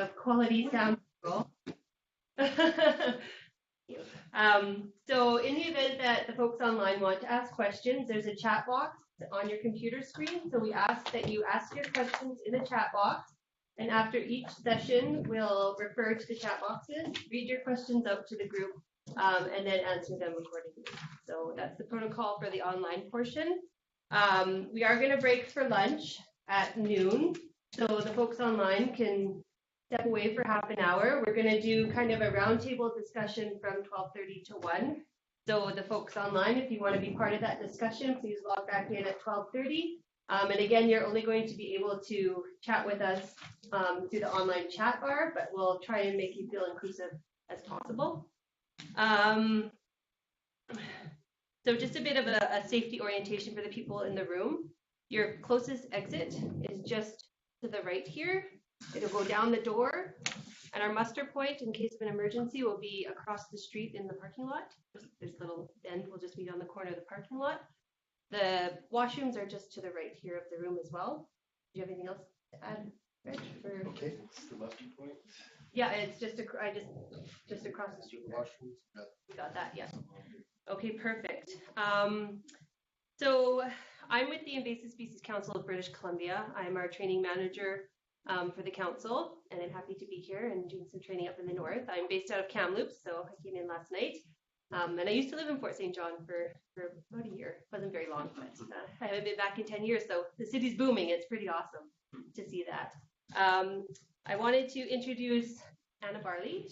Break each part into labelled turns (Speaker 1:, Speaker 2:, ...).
Speaker 1: of quality sound control. So in the event that the folks online want to ask questions, there's a chat box on your computer screen. So we ask that you ask your questions in the chat box. And after each session, we'll refer to the chat boxes, read your questions out to the group, and then answer them accordingly. So that's the protocol for the online portion. We are going to break for lunch at noon. So the folks online can step away for half an hour. We're going to do kind of a roundtable discussion from 12:30 to 1. So the folks online, if you want to be part of that discussion, please log back in at 12:30. And again, you're only going to be able to chat with us through the online chat bar, but we'll try and make you feel inclusive as possible. So just a bit of a safety orientation for the people in the room. Your closest exit is just to the right here. It'll go down the door, and our muster point in case of an emergency will be across the street in the parking lot. There's a little bend, we'll just meet on the corner of the parking lot. The washrooms are just to the right here of the room as well. Do you have anything else to add, Rich?
Speaker 2: Okay, it's the muster point.
Speaker 1: Yeah, it's just across the street.
Speaker 2: Washrooms.
Speaker 1: We got that, yeah. Okay, perfect. So I'm with the Invasive Species Council of British Columbia. I'm our training manager for the council, and I'm happy to be here and doing some training up in the north. I'm based out of Kamloops, so I came in last night. And I used to live in Fort St. John for about a year. It wasn't very long, but I haven't been back in 10 years, so the city's booming. It's pretty awesome to see that. I wanted to introduce Anna Barley.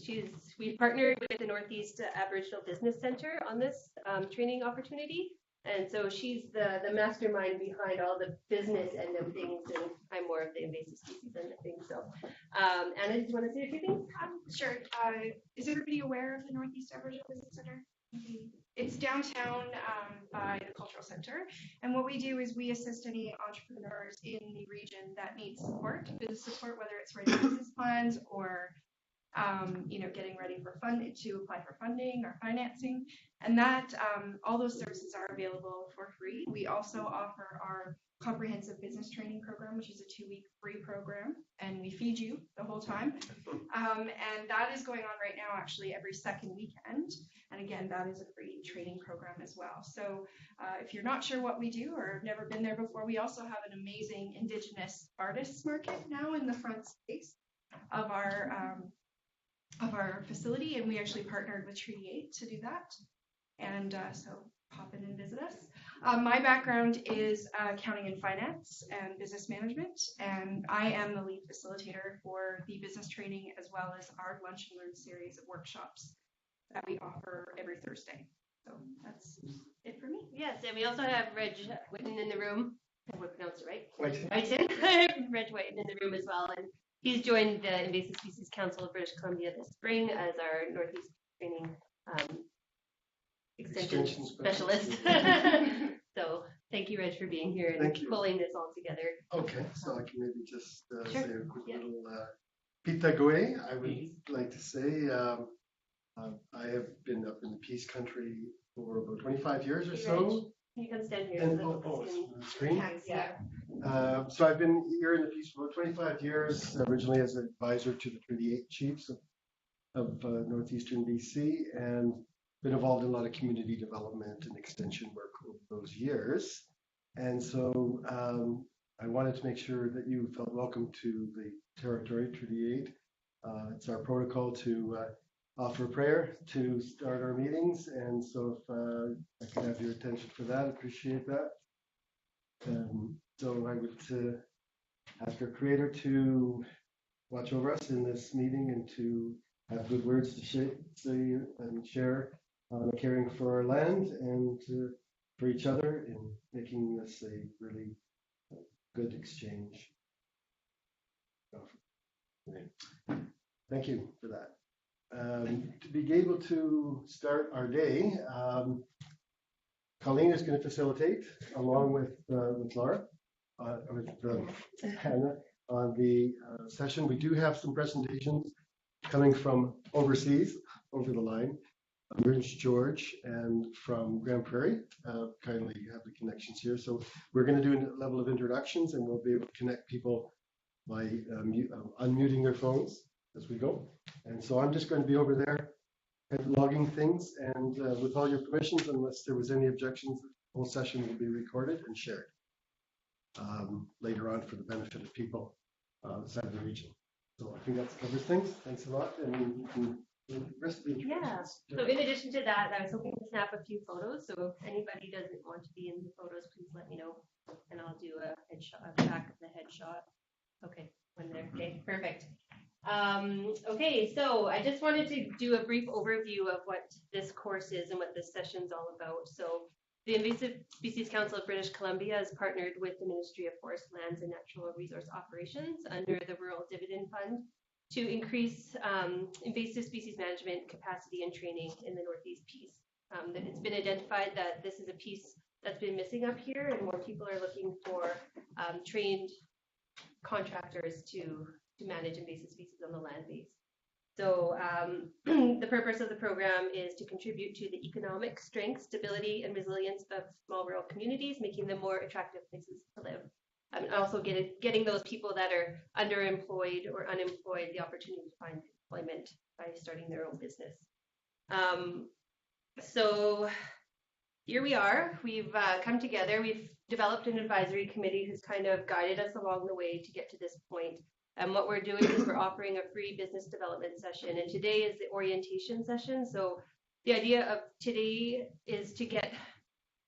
Speaker 1: We've partnered with the Northeast Aboriginal Business Center on this training opportunity. And so she's the mastermind behind all the business end of things, and I'm more of the invasive species end of things. So, Anna, do you want to say a few things?
Speaker 3: Sure. Is everybody aware of the Northeast Aboriginal Business Center? It's downtown by the Cultural Center, and what we do is we assist any entrepreneurs in the region that need support, business support, whether it's writing business plans or getting ready for to apply for funding or financing, and that all those services are available for free. We also offer our comprehensive business training program, which is a 2-week free program, and we feed you the whole time. And that is going on right now, actually, every second weekend. And again, that is a free training program as well. So if you're not sure what we do or have never been there before, we also have an amazing Indigenous artists market now in the front space of our facility, and we actually partnered with Treaty 8 to do that. And so pop in and visit us. My background is accounting and finance and business management, and I am the lead facilitator for the business training as well as our Lunch and Learn series of workshops that we offer every Thursday. So that's it for me.
Speaker 1: Yes, and we also have Reg Whitten in the room. I would pronounce it right.
Speaker 2: Whitten.
Speaker 1: Reg Whitten in the room as well, and he's joined the Invasive Species Council of British Columbia this spring as our Northeast Training Extension Specialist. So thank you, Reg, for being here and pulling this all together.
Speaker 2: Okay, so I can maybe just say a quick little Pita Goe. I would like to say I have been up in the Peace Country for about 25 years or so.
Speaker 1: Can you come stand here?
Speaker 2: And, screen? So I've been here in the Peace for about 25 years, originally as an advisor to the Treaty 8 chiefs of northeastern BC, and been involved in a lot of community development and extension work over those years. And so I wanted to make sure that you felt welcome to the territory, Treaty 8. It's our protocol to offer prayer to start our meetings, and so if I could have your attention for that, appreciate that. So I would ask our Creator to watch over us in this meeting and to have good words to say and share, caring for our land and for each other in making this a really good exchange. Thank you for that. To be able to start our day, Colleen is going to facilitate along with Laura, with Hannah on the session. We do have some presentations coming from overseas, over the line, Prince George and from Grand Prairie. Kindly have the connections here. So we're going to do a level of introductions, and we'll be able to connect people by unmuting their phones. as we go. And so I'm just going to be over there and logging things, and with all your permissions, unless there was any objections, the whole session will be recorded and shared later on for the benefit of people outside of the region. So I think that covers things. Thanks a lot, and you can do the rest of the introductions.
Speaker 1: So in addition to that, I was hoping to snap a few photos. So if anybody doesn't want to be in the photos, please let me know, and I'll do a headshot, a back of the headshot. Okay, when they're okay, perfect. Okay, so I just wanted to do a brief overview of what this course is and what this session's all about. So the Invasive Species Council of British Columbia has partnered with the Ministry of Forest, Lands and Natural Resource Operations under the Rural Dividend Fund to increase invasive species management capacity and training in the Northeast piece. That it's been identified that this is a piece that's been missing up here, and more people are looking for trained contractors to manage invasive species on the land base. So the purpose of the program is to contribute to the economic strength, stability, and resilience of small rural communities, making them more attractive places to live. And also getting those people that are underemployed or unemployed the opportunity to find employment by starting their own business. So here we are. We've come together. We've developed an advisory committee who's kind of guided us along the way to get to this point. And what we're doing is we're offering a free business development session. And today is the orientation session. So the idea of today is to get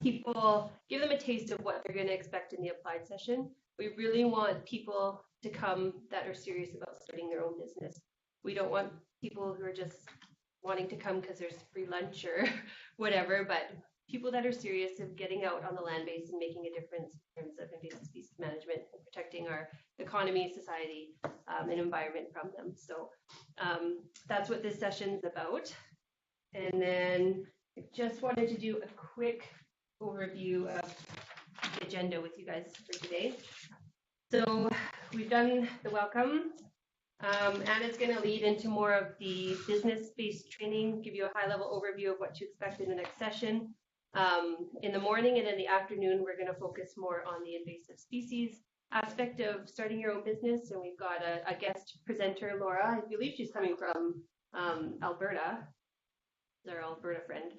Speaker 1: people, give them a taste of what they're going to expect in the applied session. We really want people to come that are serious about starting their own business. We don't want people who are just wanting to come because there's free lunch or whatever, but people that are serious of getting out on the land base and making a difference in terms of invasive species management and protecting our economy, society, and environment from them. So that's what this session's about. And then I just wanted to do a quick overview of the agenda with you guys for today. So we've done the welcome. Anna's going to lead into more of the business-based training, give you a high-level overview of what to expect in the next session. In the morning and in the afternoon, we're going to focus more on the invasive species aspect of starting your own business. And we've got a guest presenter, Laura. I believe she's coming from Alberta. Our Alberta friend,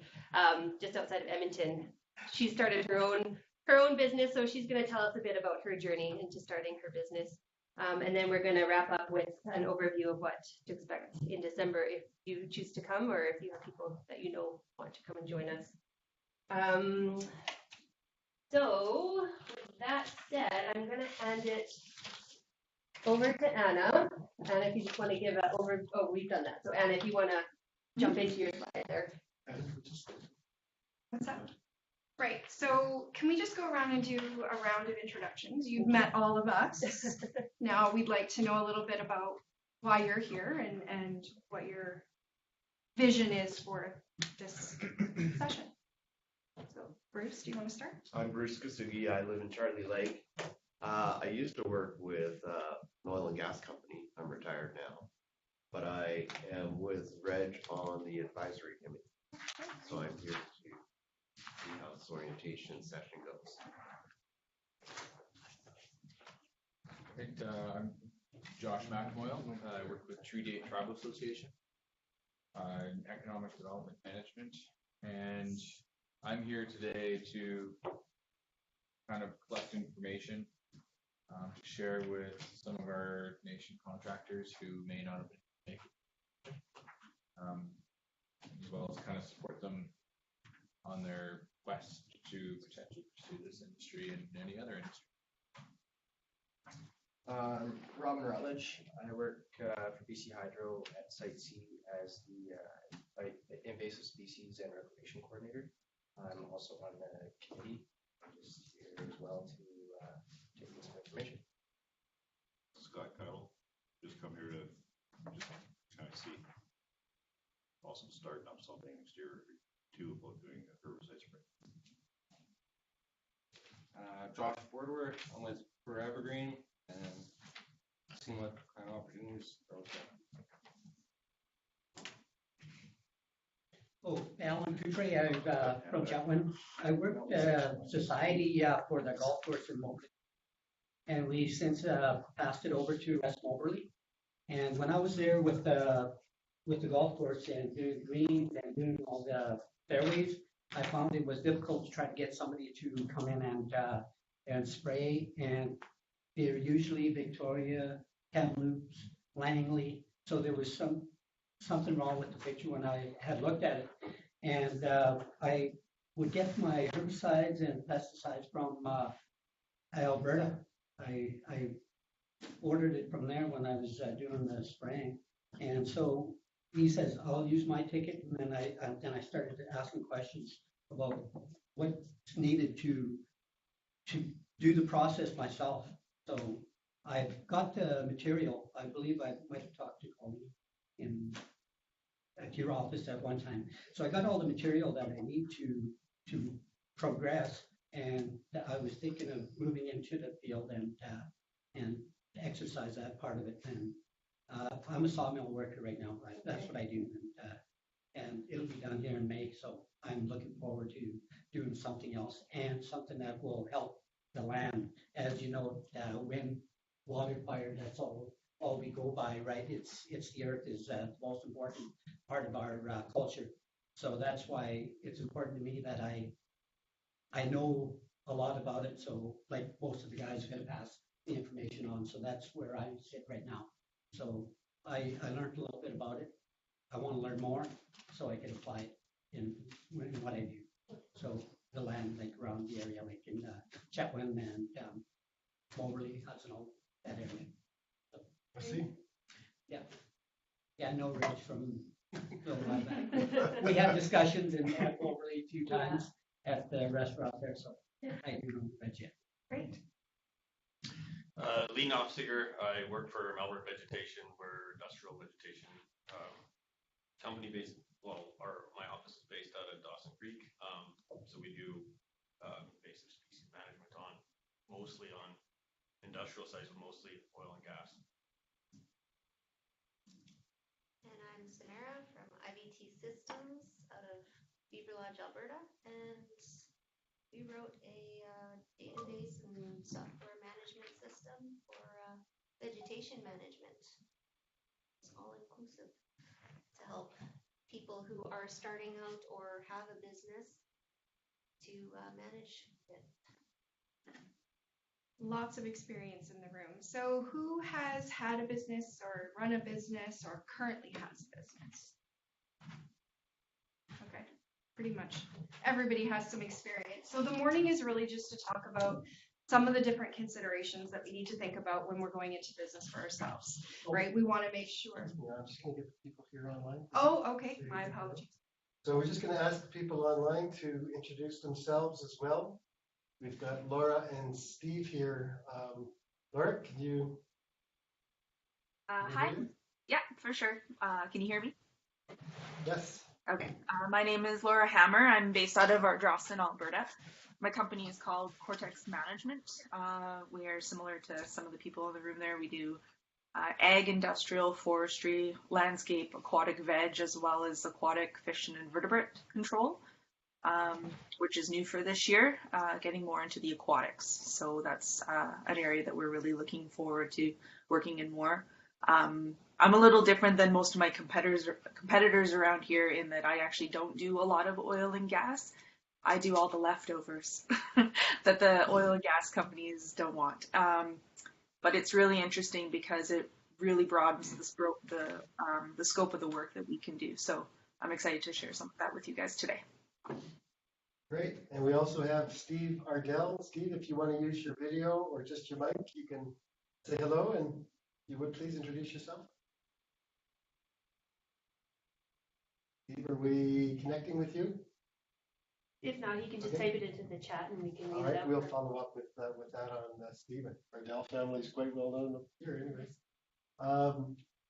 Speaker 1: just outside of Edmonton. She started her own business, so she's going to tell us a bit about her journey into starting her business. And then we're going to wrap up with an overview of what to expect in December if you choose to come, or if you have people that you know want to come and join us. So with that said, I'm going to hand it over to Anna. Anna, if you just want to give we've done that. So Anna, if you want to jump into your slide there.
Speaker 3: What's that? Right. So can we just go around and do a round of introductions? You've met all of us. Now we'd like to know a little bit about why you're here and what your vision is for this session. So Bruce, do you want to start?
Speaker 4: I'm Bruce Kasugi. I live in Charlie Lake. I used to work with an oil and gas company. I'm retired now. But I am with Reg on the advisory committee. So I'm here to see how this orientation session goes.
Speaker 5: I'm Josh McMoyle. I work with Treaty 8 Tribal Association in Economic Development Management. And I'm here today to kind of collect information to share with some of our nation contractors who may not have been able to make it, as well as kind of support them on their quest to potentially pursue this industry and any other industry.
Speaker 6: Robin Rutledge. I work for BC Hydro at Site C as the Invasive Species and Reclamation Coordinator. I'm also on the committee, just here as well to take in some information.
Speaker 7: Scott Kyle, just come here to just kind of see. Also starting up something next year too about doing a herbicide spray.
Speaker 6: Josh Bordewer, I'm with for Evergreen and seeing what kind of opportunities are out there.
Speaker 8: Oh, Alan Coutre, I'm from Chetwynd. I work society for the golf course in Moncton. And we since passed it over to Russ Moberly. And when I was there with the golf course and doing greens and doing all the fairways, I found it was difficult to try to get somebody to come in and spray. And they're usually Victoria, Kamloops, Langley. So there was something wrong with the picture when I had looked at it. And I would get my herbicides and pesticides from Alberta. I ordered it from there when I was doing the spraying. And so he says, I'll use my ticket. And then I started asking questions about what's needed to do the process myself. So I've got the material. I believe I might have talked to Colleen at your office at one time. So I got all the material that I need to progress. And I was thinking of moving into the field and exercise that part of it. And I'm a sawmill worker right now. Right? That's what I do. And it'll be done here in May. So I'm looking forward to doing something else and something that will help the land. As you know, wind, water, fire, that's all we go by, right? It's the earth is the most important part of our culture. So that's why it's important to me that I know a lot about it. So like most of the guys are going to pass the information on. So that's where I sit right now. So I learned a little bit about it. I want to learn more so I can apply it in what I do. So the land like around the area, like in Chetwynd and Moberly, Hudson, that area. So,
Speaker 2: I see.
Speaker 8: yeah, I know Rich from a little while back. We had discussions in Moberly a few times at the restaurant there, so I do know Rich. Yeah.
Speaker 3: Great.
Speaker 9: Lee Knopfsiger, I work for Melbourne Vegetation. We're industrial vegetation company based, well, my office is based out of Dawson Creek. So we do invasive species management mostly on industrial sites, but mostly oil and gas.
Speaker 10: And I'm Samara from IVT Systems out of Beaver Lodge, Alberta, and we wrote a database and software management system for vegetation management. It's all inclusive to help people who are starting out or have a business to manage it.
Speaker 3: Lots of experience in the room. So who has had a business or run a business or currently has a business? Okay, pretty much everybody has some experience. So the morning is really just to talk about some of the different considerations that we need to think about when we're going into business for ourselves, right? We want to make sure.
Speaker 2: Yeah, I'm just going to get the people here online.
Speaker 3: Oh, okay. My apologies.
Speaker 2: So we're just going to ask the people online to introduce themselves as well. We've got Laura and Steve here. Laura, can you?
Speaker 11: Hi. Yeah, for sure. Can you hear me?
Speaker 2: Yes.
Speaker 11: Okay. My name is Laura Hammer. I'm based out of Ardrossan, Alberta. My company is called Cortex Management. We are similar to some of the people in the room there. We do ag, industrial, forestry, landscape, aquatic veg, as well as aquatic fish and invertebrate control, which is new for this year, getting more into the aquatics. So that's an area that we're really looking forward to working in more. I'm a little different than most of my competitors around here in that I actually don't do a lot of oil and gas. I do all the leftovers that the oil and gas companies don't want. But it's really interesting because it really broadens the scope of the work that we can do. So I'm excited to share some of that with you guys today.
Speaker 2: Great. And we also have Steve Ardell. Steve, if you want to use your video or just your mic, you can say hello and you would please introduce yourself. Steve, are we connecting with you?
Speaker 1: If not, you can just
Speaker 2: Okay.
Speaker 1: type it into the chat and we can
Speaker 2: All
Speaker 1: leave it
Speaker 2: right,
Speaker 1: up.
Speaker 2: we'll follow up with that on Stephen. Ardell family is quite well known up here anyways.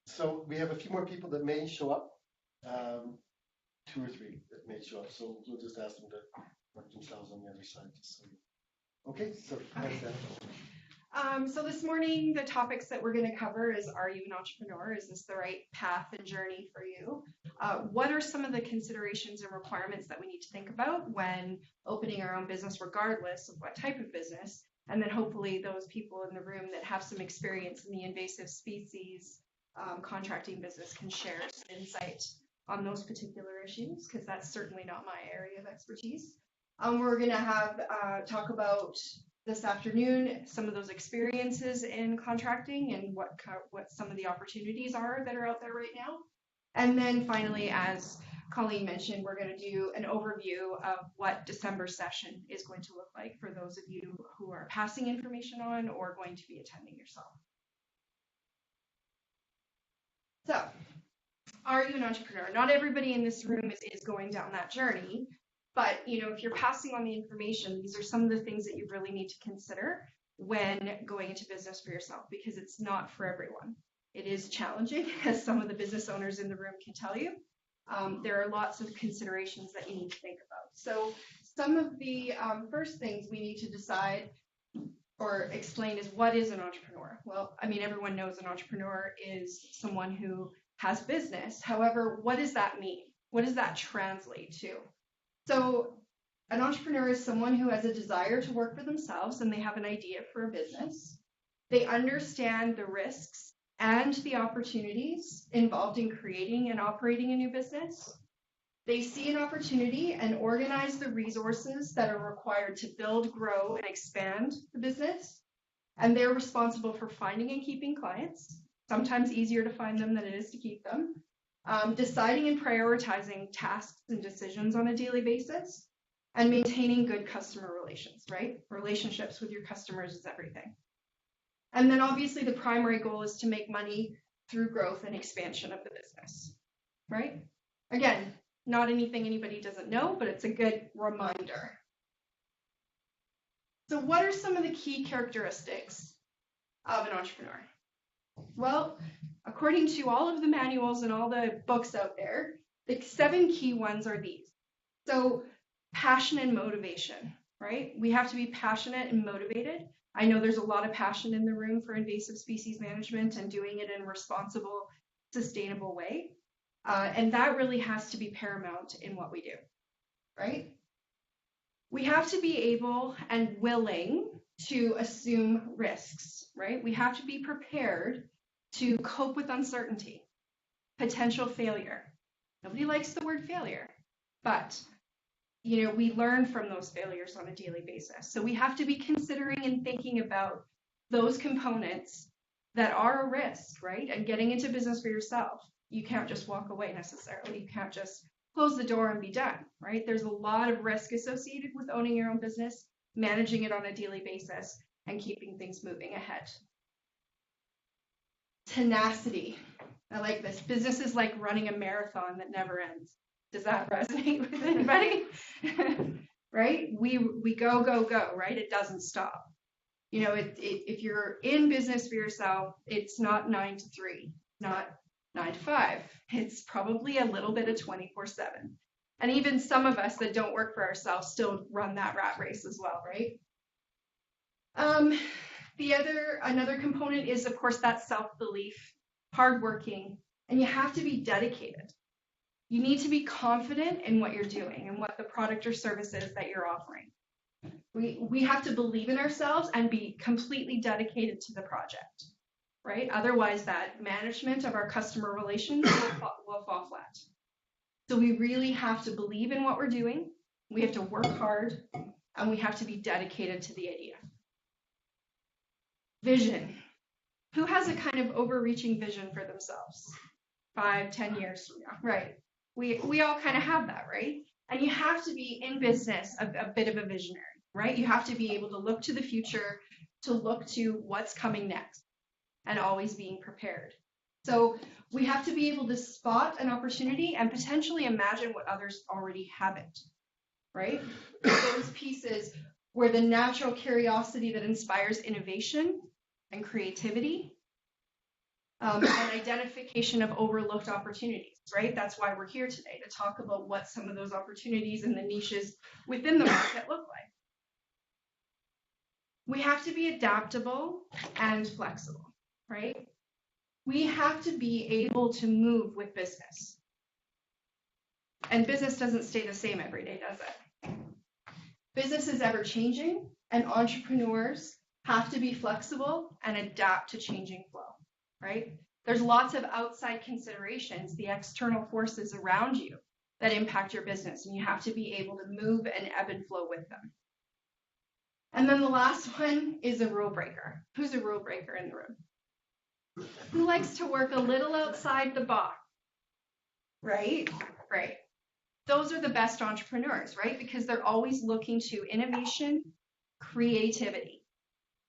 Speaker 2: So we have a few more people that may show up, 2 or 3 that may show up. So we'll just ask them to work themselves on the other side. Just so okay, so thanks, Dan.
Speaker 3: So this morning, the topics that we're going to cover is, are you an entrepreneur? Is this the right path and journey for you? What are some of the considerations and requirements that we need to think about when opening our own business, regardless of what type of business? And then hopefully those people in the room that have some experience in the invasive species contracting business can share some insight on those particular issues, because that's certainly not my area of expertise. We're going to have talk about this afternoon some of those experiences in contracting and what some of the opportunities are that are out there right now. And then finally, as Colleen mentioned, we're going to do an overview of what December session is going to look like for those of you who are passing information on or going to be attending yourself. So, are you an entrepreneur? Not everybody in this room is going down that journey, but if you're passing on the information, these are some of the things that you really need to consider when going into business for yourself, because it's not for everyone. It is challenging, as some of the business owners in the room can tell you. There are lots of considerations that you need to think about. So some of the first things we need to decide or explain is, what is an entrepreneur? Well, I mean, everyone knows an entrepreneur is someone who has business. However, what does that mean? What does that translate to? So an entrepreneur is someone who has a desire to work for themselves and they have an idea for a business. They understand the risks and the opportunities involved in creating and operating a new business. They see an opportunity and organize the resources that are required to build, grow, and expand the business. And they're responsible for finding and keeping clients, sometimes easier to find them than it is to keep them, deciding and prioritizing tasks and decisions on a daily basis, and maintaining good customer relations, right? Relationships with your customers is everything. And then obviously the primary goal is to make money through growth and expansion of the business, right? Again, not anything anybody doesn't know, but it's a good reminder. So what are some of the key characteristics of an entrepreneur? Well, according to all of the manuals and all the books out there, the 7 key ones are these. So passion and motivation, right? We have to be passionate and motivated. I know there's a lot of passion in the room for invasive species management and doing it in a responsible, sustainable way. And that really has to be paramount in what we do, right? We have to be able and willing to assume risks, right? We have to be prepared to cope with uncertainty, potential failure. Nobody likes the word failure, but we learn from those failures on a daily basis. So we have to be considering and thinking about those components that are a risk, right? And getting into business for yourself. You can't just walk away necessarily. You can't just close the door and be done, right? There's a lot of risk associated with owning your own business, managing it on a daily basis, and keeping things moving ahead. Tenacity. I like this. Business is like running a marathon that never ends. Does that resonate with anybody? Right? We go, go, go, right? It doesn't stop. If you're in business for yourself, it's not 9 to 3, not 9 to 5. It's probably a little bit of 24/7. And even some of us that don't work for ourselves still run that rat race as well, right? Another component is, of course, that self-belief, hardworking, and you have to be dedicated. You need to be confident in what you're doing and what the product or service is that you're offering. We have to believe in ourselves and be completely dedicated to the project, right? Otherwise, that management of our customer relations will fall flat. So we really have to believe in what we're doing. We have to work hard, and we have to be dedicated to the idea. Vision. Who has a kind of overreaching vision for themselves? 5, 10 years from now, right? We all kind of have that, right? And you have to be in business a bit of a visionary, right? You have to be able to look to the future, to look to what's coming next, and always being prepared. So we have to be able to spot an opportunity and potentially imagine what others already haven't, right? Those pieces where the natural curiosity that inspires innovation and creativity, and identification of overlooked opportunities, right? That's why we're here today, to talk about what some of those opportunities and the niches within the market look like. We have to be adaptable and flexible, right? We have to be able to move with business. And business doesn't stay the same every day, does it? Business is ever changing, and entrepreneurs have to be flexible and adapt to changing flow, right? There's lots of outside considerations, the external forces around you that impact your business, and you have to be able to move and ebb and flow with them. And then the last one is a rule breaker. Who's a rule breaker in the room? Who likes to work a little outside the box? Right? Right. Those are the best entrepreneurs, right? Because they're always looking to innovation, creativity.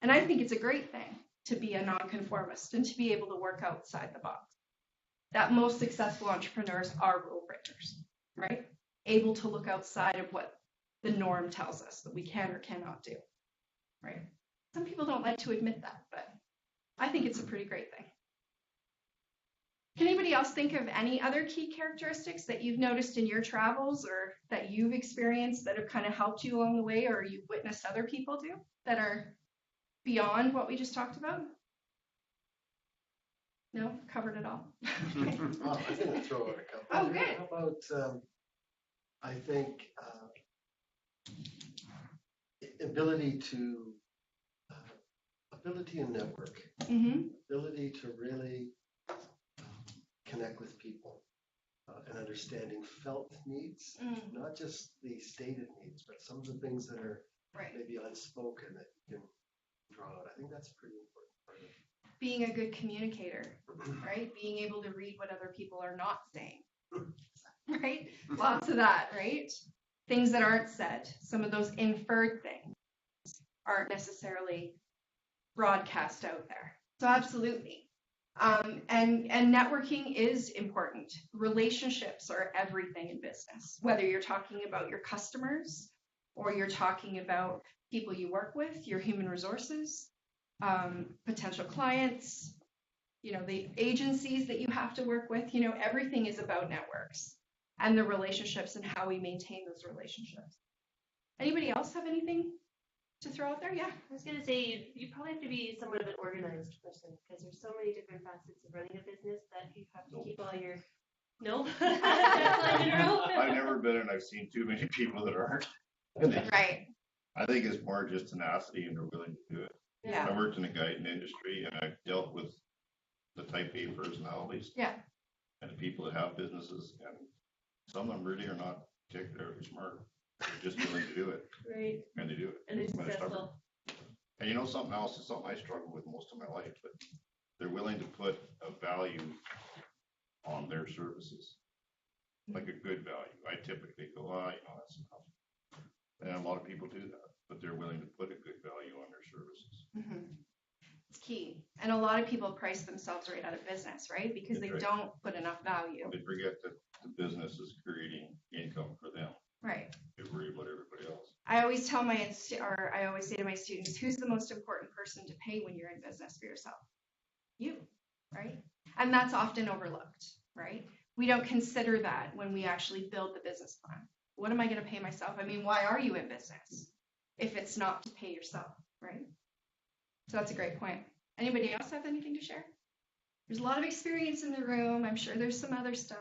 Speaker 3: And I think it's a great thing to be a nonconformist and to be able to work outside the box. That most successful entrepreneurs are rule breakers, right? Able to look outside of what the norm tells us that we can or cannot do, right? Some people don't like to admit that, but I think it's a pretty great thing. Can anybody else think of any other key characteristics that you've noticed in your travels or that you've experienced that have kind of helped you along the way, or you've witnessed other people do that are beyond what we just talked about? No? Covered it all?
Speaker 2: Well, I'm going to throw out a couple.
Speaker 3: Oh, good.
Speaker 2: How about, I think, ability and network,
Speaker 3: Mm-hmm.
Speaker 2: ability to really connect with people, and understanding felt needs, not just the stated needs, but some of the things that are
Speaker 3: Right.
Speaker 2: maybe unspoken that you can draw out. I think that's a pretty important part of it.
Speaker 3: Being a good communicator, right? Being able to read what other people are not saying, right? Lots of that, right? Things that aren't said, some of those inferred things aren't necessarily broadcast out there. So absolutely. And networking is important. Relationships are everything in business, whether you're talking about your customers or you're talking about people you work with, your human resources, potential clients, the agencies that you have to work with, everything is about networks and the relationships and how we maintain those relationships. Anybody else have anything to throw out there? Yeah.
Speaker 1: I was going to say, you probably have to be somewhat of an organized person because there's so many different facets of running a business that you have to keep all your, no?
Speaker 7: I've never been, and I've seen too many people that aren't.
Speaker 3: Right.
Speaker 7: I think it's more just tenacity and they're willing to do it.
Speaker 3: Yeah.
Speaker 7: I worked in the guiding industry and I've dealt with the type A personalities.
Speaker 3: Yeah.
Speaker 7: And the people that have businesses, and some of them really are not particularly smart. They're just willing to do it.
Speaker 1: Right.
Speaker 7: And they do it.
Speaker 1: And they're
Speaker 7: But it's stubborn.
Speaker 1: successful.
Speaker 7: And something else is something I struggle with most of my life, but they're willing to put a value on their services, like a good value. I typically go, that's enough. And a lot of people do that, but they're willing to put a good value on their services.
Speaker 3: Mm-hmm. It's key. And a lot of people price themselves right out of business, right? Because they
Speaker 7: That's right.
Speaker 3: don't put enough value.
Speaker 7: They forget that the business is creating income for them.
Speaker 3: Right.
Speaker 7: They worry about everybody else.
Speaker 3: I always tell I always say to my students, who's the most important person to pay when you're in business for yourself? You, right? And that's often overlooked, right? We don't consider that when we actually build the business plan. What am I going to pay myself? I mean, why are you in business if it's not to pay yourself, right? So that's a great point. Anybody else have anything to share? There's a lot of experience in the room. I'm sure there's some other stuff.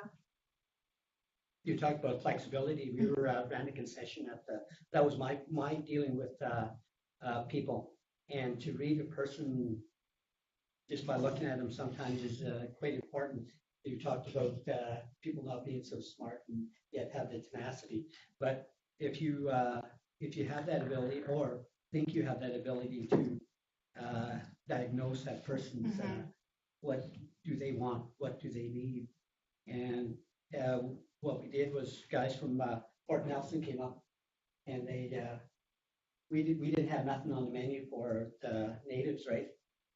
Speaker 8: You talked about flexibility. We were ran a concession that was my dealing with people, and to read a person just by looking at them sometimes is quite important. You talked about people not being so smart and yet have the tenacity. But if you have that ability or think you have that ability to diagnose that person's what do they want, what do they need, and what we did was guys from Fort Nelson came up, and we didn't have nothing on the menu for the natives, right?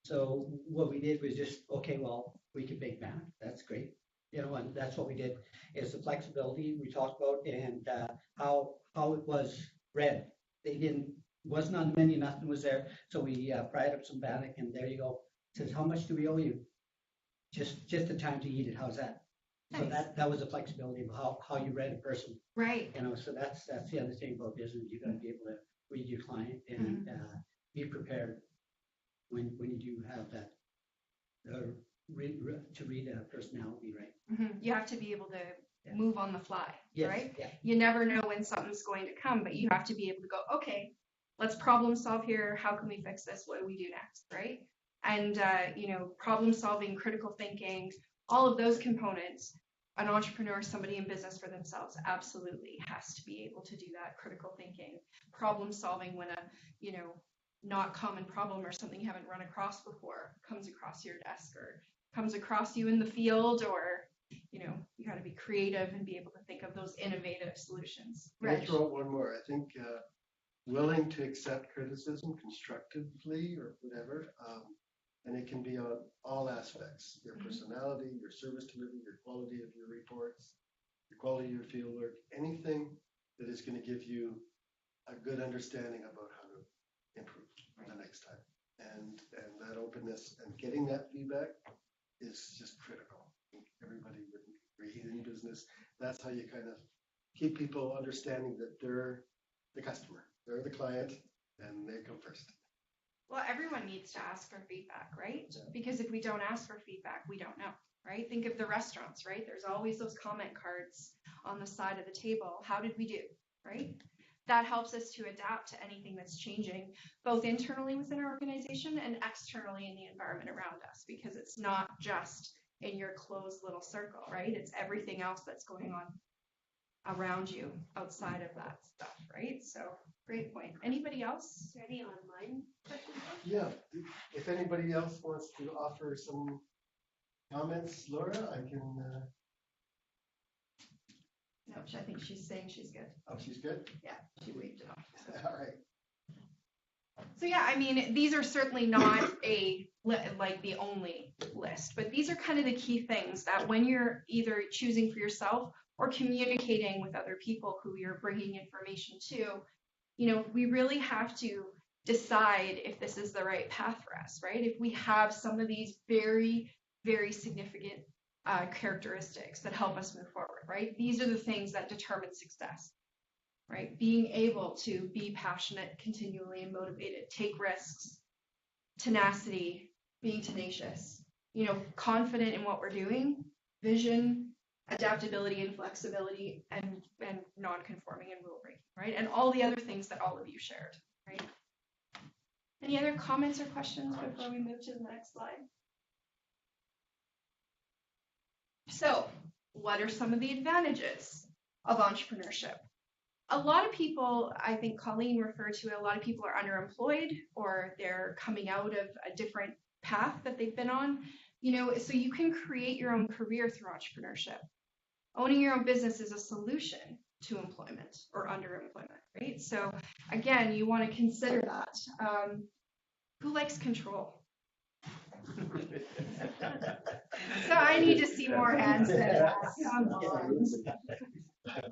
Speaker 8: So what we did was just, okay, well, we can bake bannock. That's great. And that's what we did, is the flexibility we talked about, and how it was read. Wasn't on the menu, nothing was there. So we fried up some bannock, and there you go. It says, how much do we owe you? Just the time to eat it. How's that?
Speaker 3: Nice.
Speaker 8: So that was the flexibility of how you read a person.
Speaker 3: Right.
Speaker 8: So that's the other thing about business. You got to be able to read your client and be prepared when you do have that to read a personality, right?
Speaker 3: Mm-hmm. You have to be able to move on the fly,
Speaker 8: Yes,
Speaker 3: right?
Speaker 8: yeah.
Speaker 3: You never know when something's going to come, but you have to be able to go, okay, let's problem solve here. How can we fix this? What do we do next, right? and problem solving, critical thinking, all of those components. An entrepreneur, somebody in business for themselves, absolutely has to be able to do that critical thinking, problem solving when a not common problem or something you haven't run across before comes across your desk or comes across you in the field, or you got to be creative and be able to think of those innovative solutions.
Speaker 2: Can I throw out one more? I think willing to accept criticism constructively or whatever, and it can be on all aspects: your personality, your service delivery, your quality of your reports, your quality of your field work, anything that is going to give you a good understanding about how to improve the next time. And that openness and getting that feedback is just critical. I think everybody would agree in business. That's how you kind of keep people understanding that they're the customer, they're the client, and they come first.
Speaker 3: Well, everyone needs to ask for feedback, right? Because if we don't ask for feedback, we don't know, right? Think of the restaurants, right? There's always those comment cards on the side of the table. How did we do, right? That helps us to adapt to anything that's changing, both internally within our organization and externally in the environment around us, because it's not just in your closed little circle, right? It's everything else that's going on around you outside of that stuff, right? So great point. Anybody else? Any online questions?
Speaker 2: Yeah, if anybody else wants to offer some comments, Laura, I can.
Speaker 3: No, I think she's saying she's good.
Speaker 2: Oh, she's good?
Speaker 3: Yeah, she waved it off.
Speaker 2: All right.
Speaker 3: So yeah, I mean, these are certainly not like the only list, but these are kind of the key things that when you're either choosing for yourself or communicating with other people who you're bringing information to, we really have to decide if this is the right path for us, right? If we have some of these very, very significant characteristics that help us move forward, right? These are the things that determine success, right? Being able to be passionate continually and motivated, take risks, tenacity, being tenacious, confident in what we're doing, vision, adaptability and flexibility, and non-conforming and rule breaking, right? And all the other things that all of you shared, right? Any other comments or questions before we move to the next slide? So, what are some of the advantages of entrepreneurship? A lot of people, I think Colleen referred to it, a lot of people are underemployed or they're coming out of a different path that they've been on, so you can create your own career through entrepreneurship. Owning your own business is a solution to employment or underemployment, right? So again, you want to consider that. Who likes control? So I need to see more hands than that. Come on.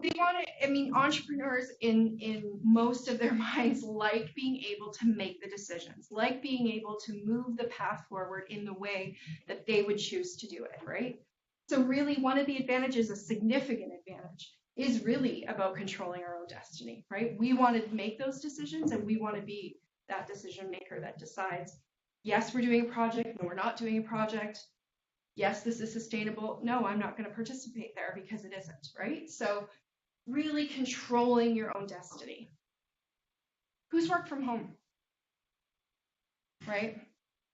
Speaker 3: We want to, entrepreneurs in most of their minds like being able to make the decisions, like being able to move the path forward in the way that they would choose to do it, right? So really one of the advantages, a significant advantage, is really about controlling our own destiny, right? We want to make those decisions and we want to be that decision maker that decides, yes, we're doing a project, no, we're not doing a project. Yes, this is sustainable. No, I'm not going to participate there because it isn't, right? So really controlling your own destiny. Who's worked from home? Right?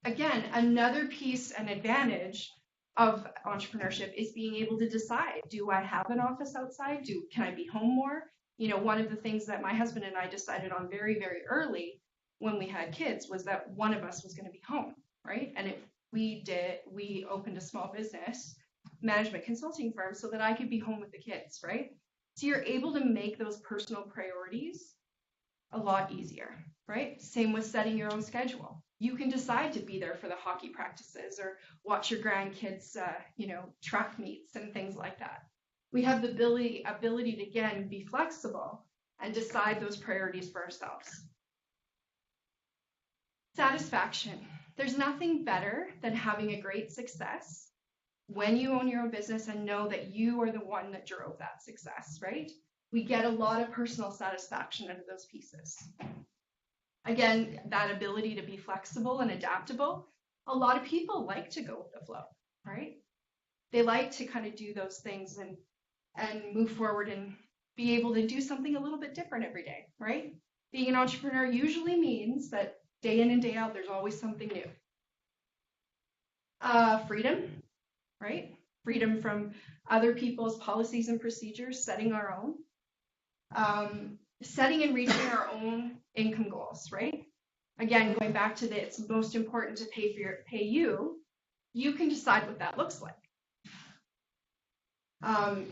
Speaker 3: Again, another piece and advantage of entrepreneurship is being able to decide, do I have an office outside? Can I be home more? One of the things that my husband and I decided on very, very early when we had kids was that one of us was going to be home, right? And if we opened a small business management consulting firm so that I could be home with the kids, right? So you're able to make those personal priorities a lot easier, right? Same with setting your own schedule. You can decide to be there for the hockey practices or watch your grandkids, track meets and things like that. We have the ability to, again, be flexible and decide those priorities for ourselves. Satisfaction. There's nothing better than having a great success when you own your own business and know that you are the one that drove that success, right? We get a lot of personal satisfaction out of those pieces. Again, that ability to be flexible and adaptable. A lot of people like to go with the flow, right? They like to kind of do those things and move forward and be able to do something a little bit different every day, right? Being an entrepreneur usually means that day in and day out, there's always something new. Freedom, right? Freedom from other people's policies and procedures, setting our own. Setting and reaching our own income goals, right? Again, going back to the, it's most important to pay you. You can decide what that looks like.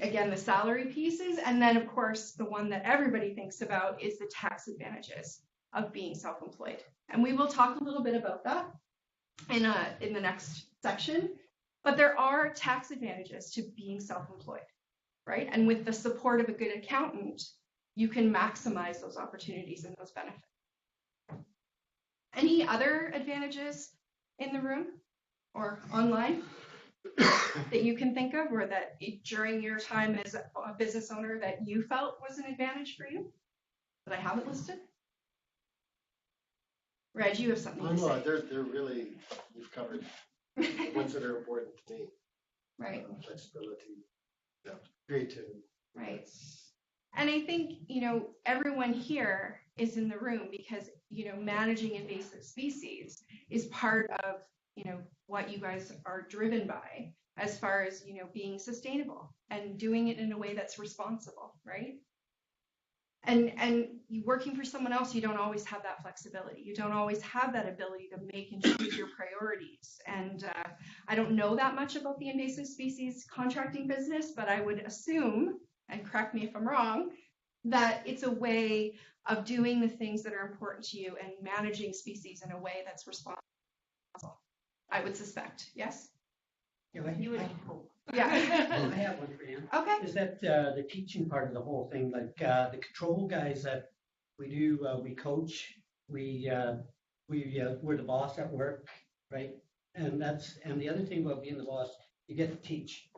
Speaker 3: Again, the salary pieces, and then of course the one that everybody thinks about is the tax advantages of being self-employed. And we will talk a little bit about that in the next section. But there are tax advantages to being self-employed, right? And with the support of a good accountant, you can maximize those opportunities and those benefits. Any other advantages in the room or online that you can think of, or that during your time as a business owner that you felt was an advantage for you that I haven't listed? Reg, you have something to say.
Speaker 2: They're really, you've covered the ones that are important to me.
Speaker 3: Right.
Speaker 2: Flexibility, creativity.
Speaker 3: Right. And I think, everyone here is in the room because, managing invasive species is part of, what you guys are driven by as far as, being sustainable and doing it in a way that's responsible, right? And you working for someone else, you don't always have that flexibility. You don't always have that ability to make and choose your priorities. And I don't know that much about the invasive species contracting business, but I would assume, and correct me if I'm wrong, that it's a way of doing the things that are important to you and managing species in a way that's responsible. I would suspect, yes?
Speaker 8: Yeah,
Speaker 3: You would
Speaker 8: hope.
Speaker 3: Yeah.
Speaker 8: I have one for you.
Speaker 3: Okay.
Speaker 8: Is that the teaching part of the whole thing, like the control guys that we do, we coach, we're the boss at work, right? And the other thing about being the boss, you get to teach.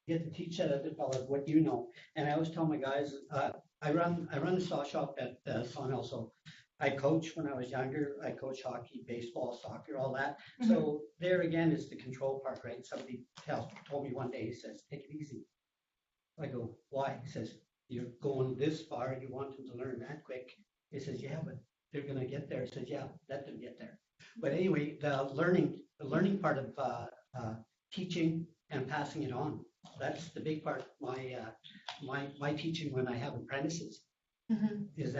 Speaker 8: You get to teach that other fellows what you know. And I always tell my guys, I run a saw shop at Sawmill, so I coach when I was younger. I coach hockey, baseball, soccer, all that. Mm-hmm. So there again is the control part, right? Somebody told me one day, he says, take it easy. I go, why? He says, you're going this far and you want them to learn that quick. He says, yeah, but they're going to get there. He says, yeah, let them get there. But anyway, the learning part of teaching and passing it on, that's the big part. My teaching when I have apprentices is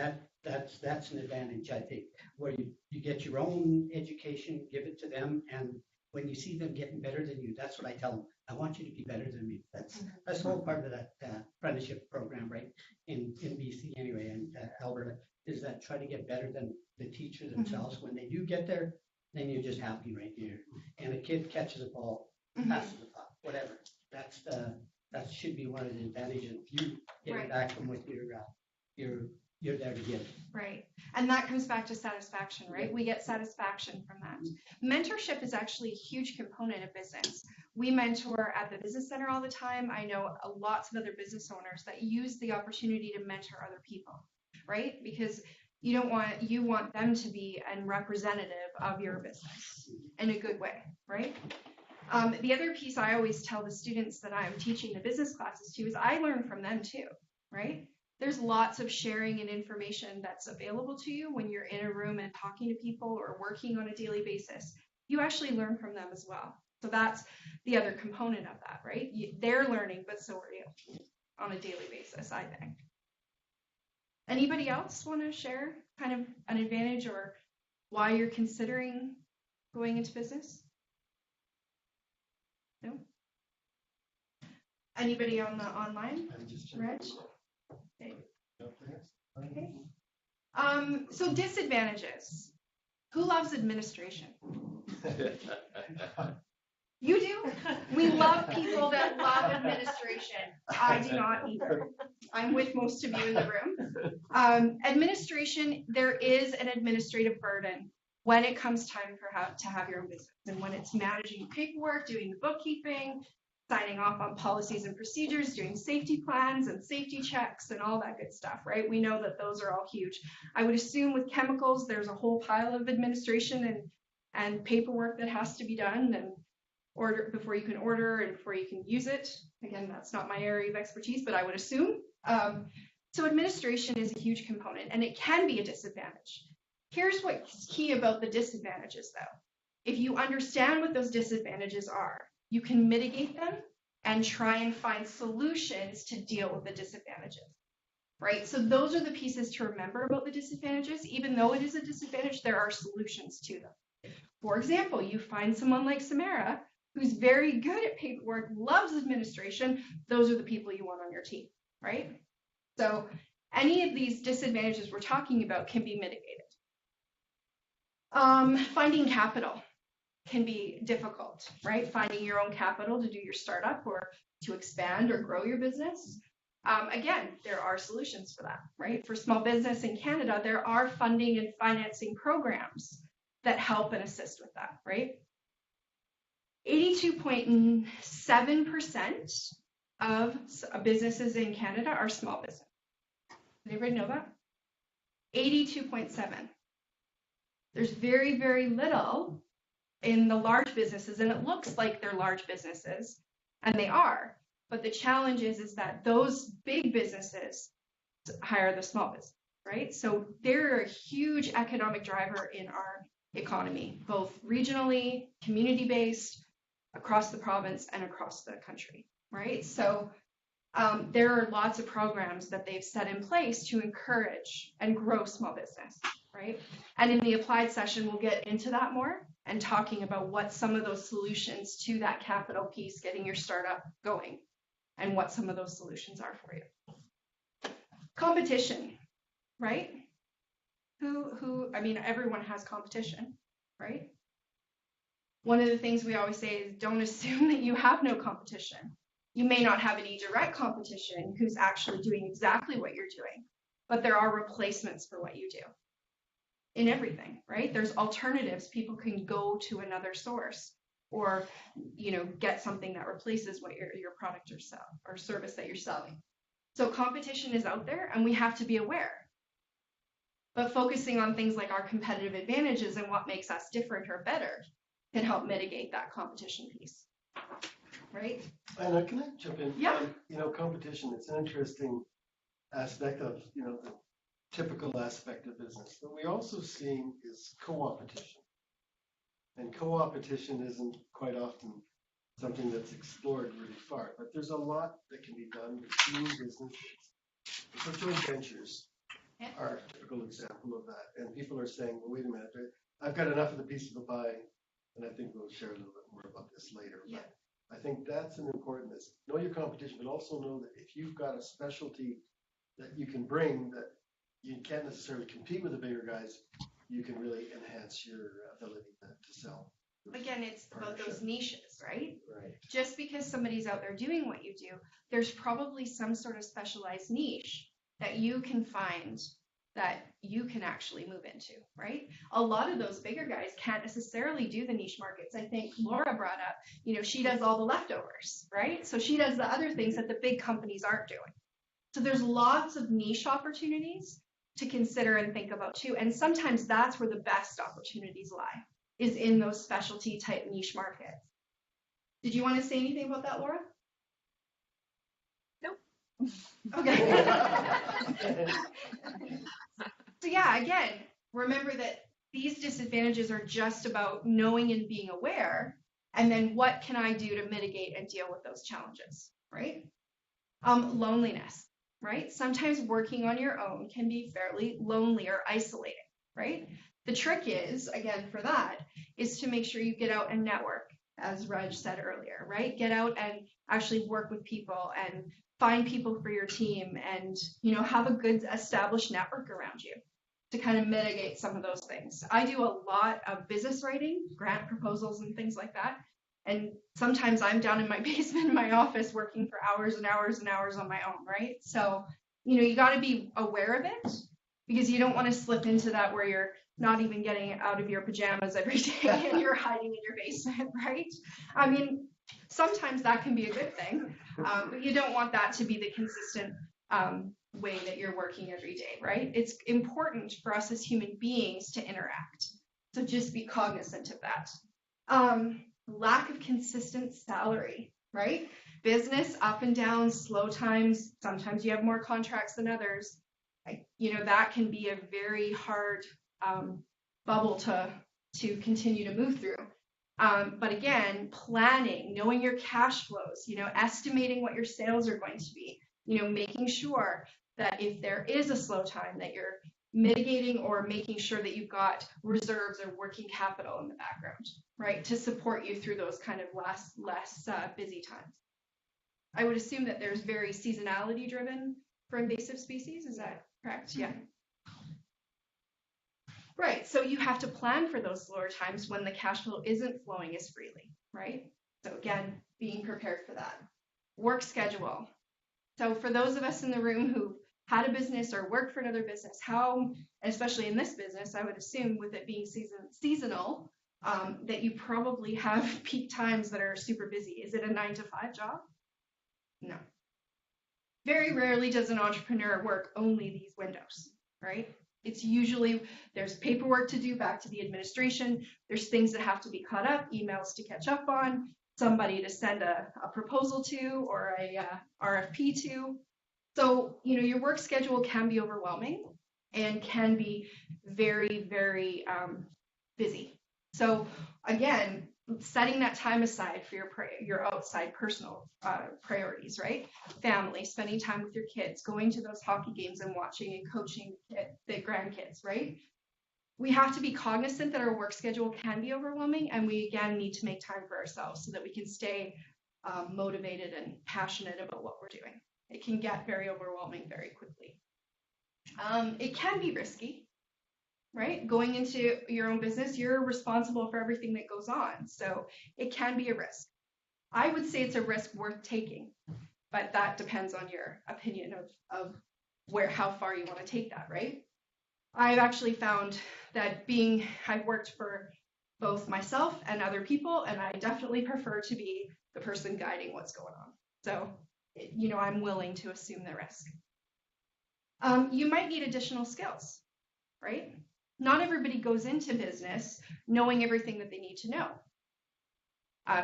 Speaker 8: that's an advantage, I think, where you get your own education, give it to them, and when you see them getting better than you, that's what I tell them. I want you to be better than me. That's the whole part of that apprenticeship program, right? In BC anyway, and Alberta, is that try to get better than the teacher themselves. When they do get there, then you're just happy right here. And a kid catches a ball, passes the puck, whatever. That should be one of the advantages. If you get it back from what you're there to give.
Speaker 3: Right. And that comes back to satisfaction, right? We get satisfaction from that. Mentorship is actually a huge component of business. We mentor at the business center all the time. I know lots of other business owners that use the opportunity to mentor other people, right? Because you want them to be a representative of your business in a good way, right? The other piece I always tell the students that I'm teaching the business classes to is I learn from them too, right? There's lots of sharing and information that's available to you when you're in a room and talking to people or working on a daily basis. You actually learn from them as well. So that's the other component of that, right? They're learning, but so are you on a daily basis, I think. Anybody else want to share kind of an advantage or why you're considering going into business? No? Anybody on the online? Reg? Okay. So disadvantages. Who loves administration? You do? We love people that love administration. I do not either. I'm with most of you in the room. Administration, there is an administrative burden when it comes time to have your own business, and when it's managing paperwork, doing the bookkeeping, signing off on policies and procedures, doing safety plans and safety checks and all that good stuff, right? We know that those are all huge. I would assume with chemicals, there's a whole pile of administration and paperwork that has to be done and order before you can order and before you can use it. Again, that's not my area of expertise, but I would assume. So administration is a huge component and it can be a disadvantage. Here's what's key about the disadvantages though. if you understand what those disadvantages are, you can mitigate them and try and find solutions to deal with the disadvantages, right? So those are the pieces to remember about the disadvantages. Even though it is a disadvantage, there are solutions to them. For example, you find someone like Samara who's very good at paperwork, loves administration. Those are the people you want on your team, right? So any of these disadvantages we're talking about can be mitigated. Finding capital can be difficult, right? Finding your own capital to do your startup or to expand or grow your business. Again, there are solutions for that, right? For small business in Canada, there are funding and financing programs that help and assist with that, right? 82.7% of businesses in Canada are small business. Did anybody know that? 82.7. There's very, very little in the large businesses, and it looks like they're large businesses, and they are. But the challenge is that those big businesses hire the small business, right? So they're a huge economic driver in our economy, both regionally, community-based, across the province, and across the country, right? So there are lots of programs that they've set in place to encourage and grow small business, right? And in the applied session, we'll get into that more and talking about what some of those solutions to that capital piece, getting your startup going, and what some of those solutions are for you. Competition, right? I mean, everyone has competition, right? One of the things we always say is don't assume that you have no competition. You may not have any direct competition who's actually doing exactly what you're doing, but there are replacements for what you do in everything, right? There's alternatives. People can go to another source or, get something that replaces what your product or service that you're selling. So competition is out there and we have to be aware. But focusing on things like our competitive advantages and what makes us different or better can help mitigate that competition piece, right?
Speaker 2: And can I jump in?
Speaker 3: Yeah.
Speaker 2: Competition, it's an interesting aspect of, the typical aspect of business. But we also seeing is co-opetition. And co-opetition isn't quite often something that's explored really far, but there's a lot that can be done between businesses. So joint ventures are a typical example of that. And people are saying, well, wait a minute, I've got enough of the piece of the pie, and I think we'll share a little bit more about this later.
Speaker 3: Yeah.
Speaker 2: But I think that's an important, know your competition, but also know that if you've got a specialty that you can bring that you can't necessarily compete with the bigger guys, you can really enhance your ability to sell.
Speaker 3: Again, it's about those niches, right?
Speaker 2: Right.
Speaker 3: Just because somebody's out there doing what you do, there's probably some sort of specialized niche that you can find that you can actually move into, right? A lot of those bigger guys can't necessarily do the niche markets. I think Laura brought up, she does all the leftovers, right? So she does the other things that the big companies aren't doing. So there's lots of niche opportunities to consider and think about too. And sometimes that's where the best opportunities lie, is in those specialty type niche markets. Did you want to say anything about that, Laura?
Speaker 11: Nope.
Speaker 3: Okay. So yeah, again, remember that these disadvantages are just about knowing and being aware, and then what can I do to mitigate and deal with those challenges, right? Loneliness, right? Sometimes working on your own can be fairly lonely or isolating, right? The trick is, again, for that, is to make sure you get out and network, as Reg said earlier, right? Get out and actually work with people and find people for your team and, have a good established network around you to kind of mitigate some of those things. I do a lot of business writing, grant proposals and things like that. And sometimes I'm down in my basement in my office working for hours and hours and hours on my own, right? So, you got to be aware of it because you don't want to slip into that where you're not even getting out of your pajamas every day and you're hiding in your basement, right? I mean, sometimes that can be a good thing, but you don't want that to be the consistent way that you're working every day, right? It's important for us as human beings to interact. So just be cognizant of that. Lack of consistent salary, right? Business up and down, slow times. Sometimes you have more contracts than others. That can be a very hard bubble to to continue to move through. But again, planning, knowing your cash flows, estimating what your sales are going to be, making sure that if there is a slow time that you're mitigating or making sure that you've got reserves or working capital in the background, right, to support you through those kind of less busy times. I would assume that there's very seasonality driven for invasive species. Is that correct? Yeah. Right. So you have to plan for those slower times when the cash flow isn't flowing as freely, right? So again, being prepared for that. Work schedule. So for those of us in the room who had a business or worked for another business, how, especially in this business, I would assume with it being seasonal, that you probably have peak times that are super busy. Is it a 9-to-5 job? No. Very rarely does an entrepreneur work only these windows, right? It's usually, there's paperwork to do back to the administration. There's things that have to be caught up, emails to catch up on, somebody to send a proposal to or a RFP to. So, your work schedule can be overwhelming and can be very, very busy. So again, setting that time aside for your outside personal priorities, right? Family, spending time with your kids, going to those hockey games and watching and coaching the grandkids, right? We have to be cognizant that our work schedule can be overwhelming, and we again need to make time for ourselves so that we can stay motivated and passionate about what we're doing. It can get very overwhelming very quickly. It can be risky, right? Going into your own business, you're responsible for everything that goes on. So it can be a risk. I would say it's a risk worth taking, but that depends on your opinion of how far you want to take that, right? I've actually found that I've worked for both myself and other people, and I definitely prefer to be the person guiding what's going on. So, I'm willing to assume the risk. You might need additional skills, right? Not everybody goes into business knowing everything that they need to know.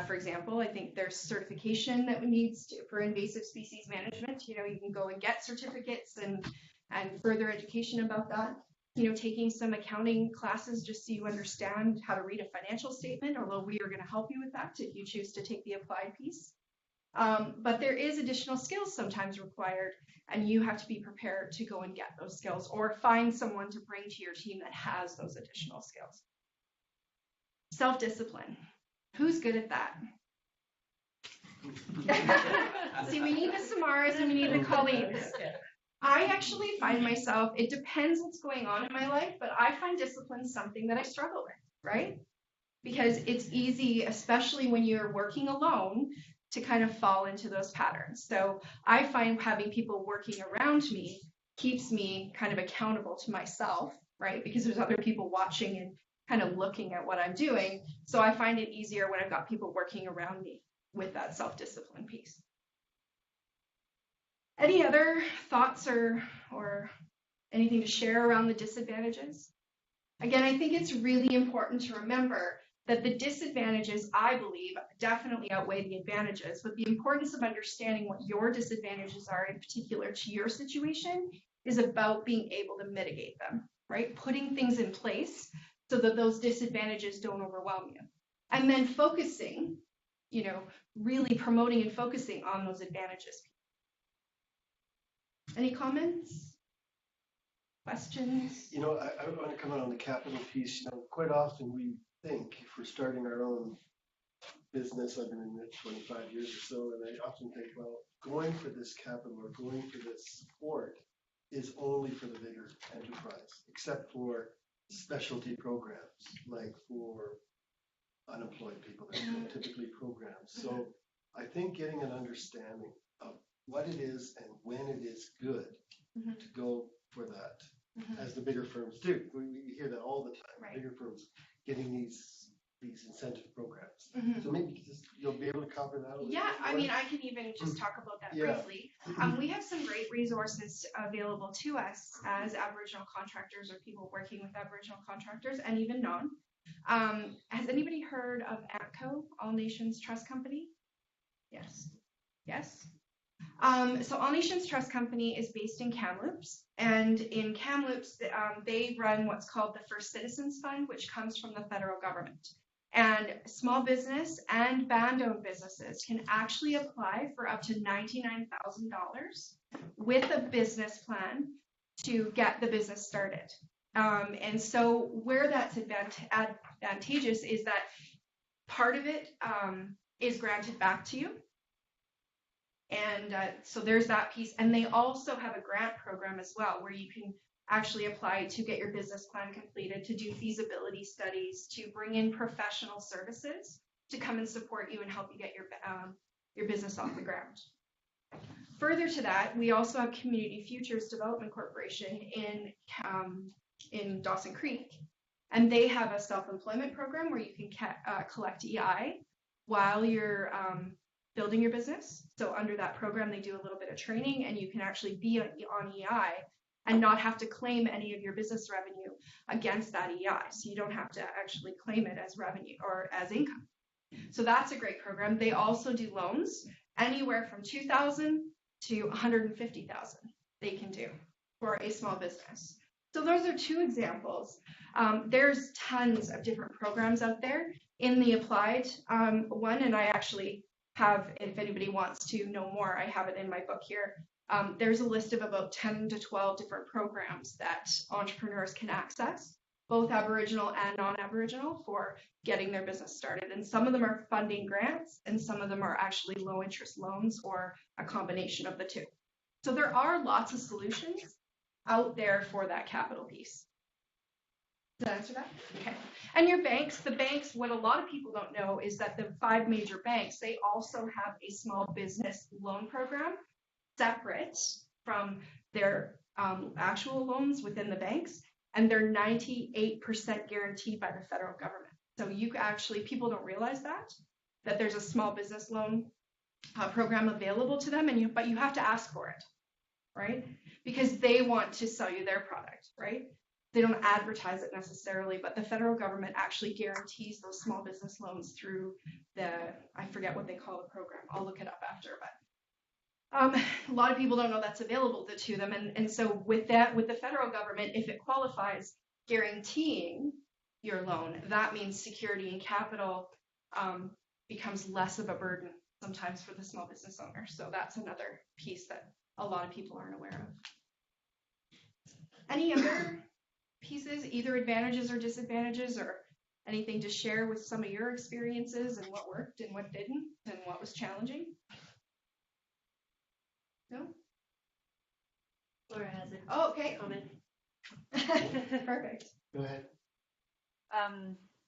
Speaker 3: For example, I think there's certification that needs for invasive species management. You can go and get certificates and further education about that. Taking some accounting classes just so you understand how to read a financial statement, although we are going to help you with that if you choose to take the applied piece. But there is additional skills sometimes required, and you have to be prepared to go and get those skills or find someone to bring to your team that has those additional skills. Self-discipline. Who's good at that? See, we need the Samaras and we need the Colleen's. I actually find myself, it depends what's going on in my life, but I find discipline something that I struggle with, right? Because it's easy, especially when you're working alone, to kind of fall into those patterns. So I find having people working around me keeps me kind of accountable to myself, right? Because there's other people watching and kind of looking at what I'm doing. So I find it easier when I've got people working around me with that self-discipline piece. Any other thoughts or anything to share around the disadvantages? Again, I think it's really important to remember that the disadvantages, I believe, definitely outweigh the advantages, but the importance of understanding what your disadvantages are in particular to your situation is about being able to mitigate them, right? Putting things in place so that those disadvantages don't overwhelm you. And then focusing, really promoting and focusing on those advantages. Any comments? Questions?
Speaker 2: I want to comment on the capital piece. Quite often we think if we're starting our own business, I've been in it 25 years or so, and I often think, well, going for this capital or going for this support is only for the bigger enterprise, except for specialty programs, like for unemployed people that are typically programs. So I think getting an understanding of what it is and when it is good to go for that, as the bigger firms do. We hear that all the time.
Speaker 3: Right.
Speaker 2: Bigger firms getting these incentive programs. So maybe you'll be able to cover that a little
Speaker 3: Yeah,
Speaker 2: bit more.
Speaker 3: I mean, I can even just talk about that briefly. We have some great resources available to us as Aboriginal contractors or people working with Aboriginal contractors and even non. Has anybody heard of ATCO, All Nations Trust Company? Yes. Yes? So All Nations Trust Company is based in Kamloops, and in Kamloops, they run what's called the First Citizens Fund, which comes from the federal government. And small business and band-owned businesses can actually apply for up to $99,000 with a business plan to get the business started. And so where that's advantageous is that part of it is granted back to you. And so there's that piece. And they also have a grant program as well, where you can actually apply to get your business plan completed, to do feasibility studies, to bring in professional services to come and support you and help you get your business off the ground. Further to that, we also have Community Futures Development Corporation in Dawson Creek, and they have a self-employment program where you can collect EI while you're building your business. So under that program, they do a little bit of training, and you can actually be on EI and not have to claim any of your business revenue against that EI. So you don't have to actually claim it as revenue or as income. So that's a great program. They also do loans anywhere from $2,000 to $150,000 they can do for a small business. So those are two examples. There's tons of different programs out there. In the applied one, and I actually have, if anybody wants to know more, I have it in my book here. There's a list of about 10 to 12 different programs that entrepreneurs can access, both Aboriginal and non-Aboriginal, for getting their business started. And some of them are funding grants, and some of them are actually low interest loans or a combination of the two. So there are lots of solutions out there for that capital piece. Does that answer that? Okay. And your banks, the banks, what a lot of people don't know is that the 5 major banks, they also have a small business loan program separate from their actual loans within the banks, and they're 98% guaranteed by the federal government. So you actually, people don't realize that there's a small business loan program available to them, but you have to ask for it, right? Because they want to sell you their product, right? They don't advertise it necessarily, but the federal government actually guarantees those small business loans through I forget what they call the program. I'll look it up after, but a lot of people don't know that's available to them. And so with the federal government, if it qualifies guaranteeing your loan, that means security and capital becomes less of a burden sometimes for the small business owner. So that's another piece that a lot of people aren't aware of. Any other pieces, either advantages or disadvantages, or anything to share with some of your experiences and what worked and what didn't and what was challenging? No?
Speaker 1: Laura has it.
Speaker 3: Oh, okay.
Speaker 1: Comment.
Speaker 3: Perfect.
Speaker 2: Go ahead.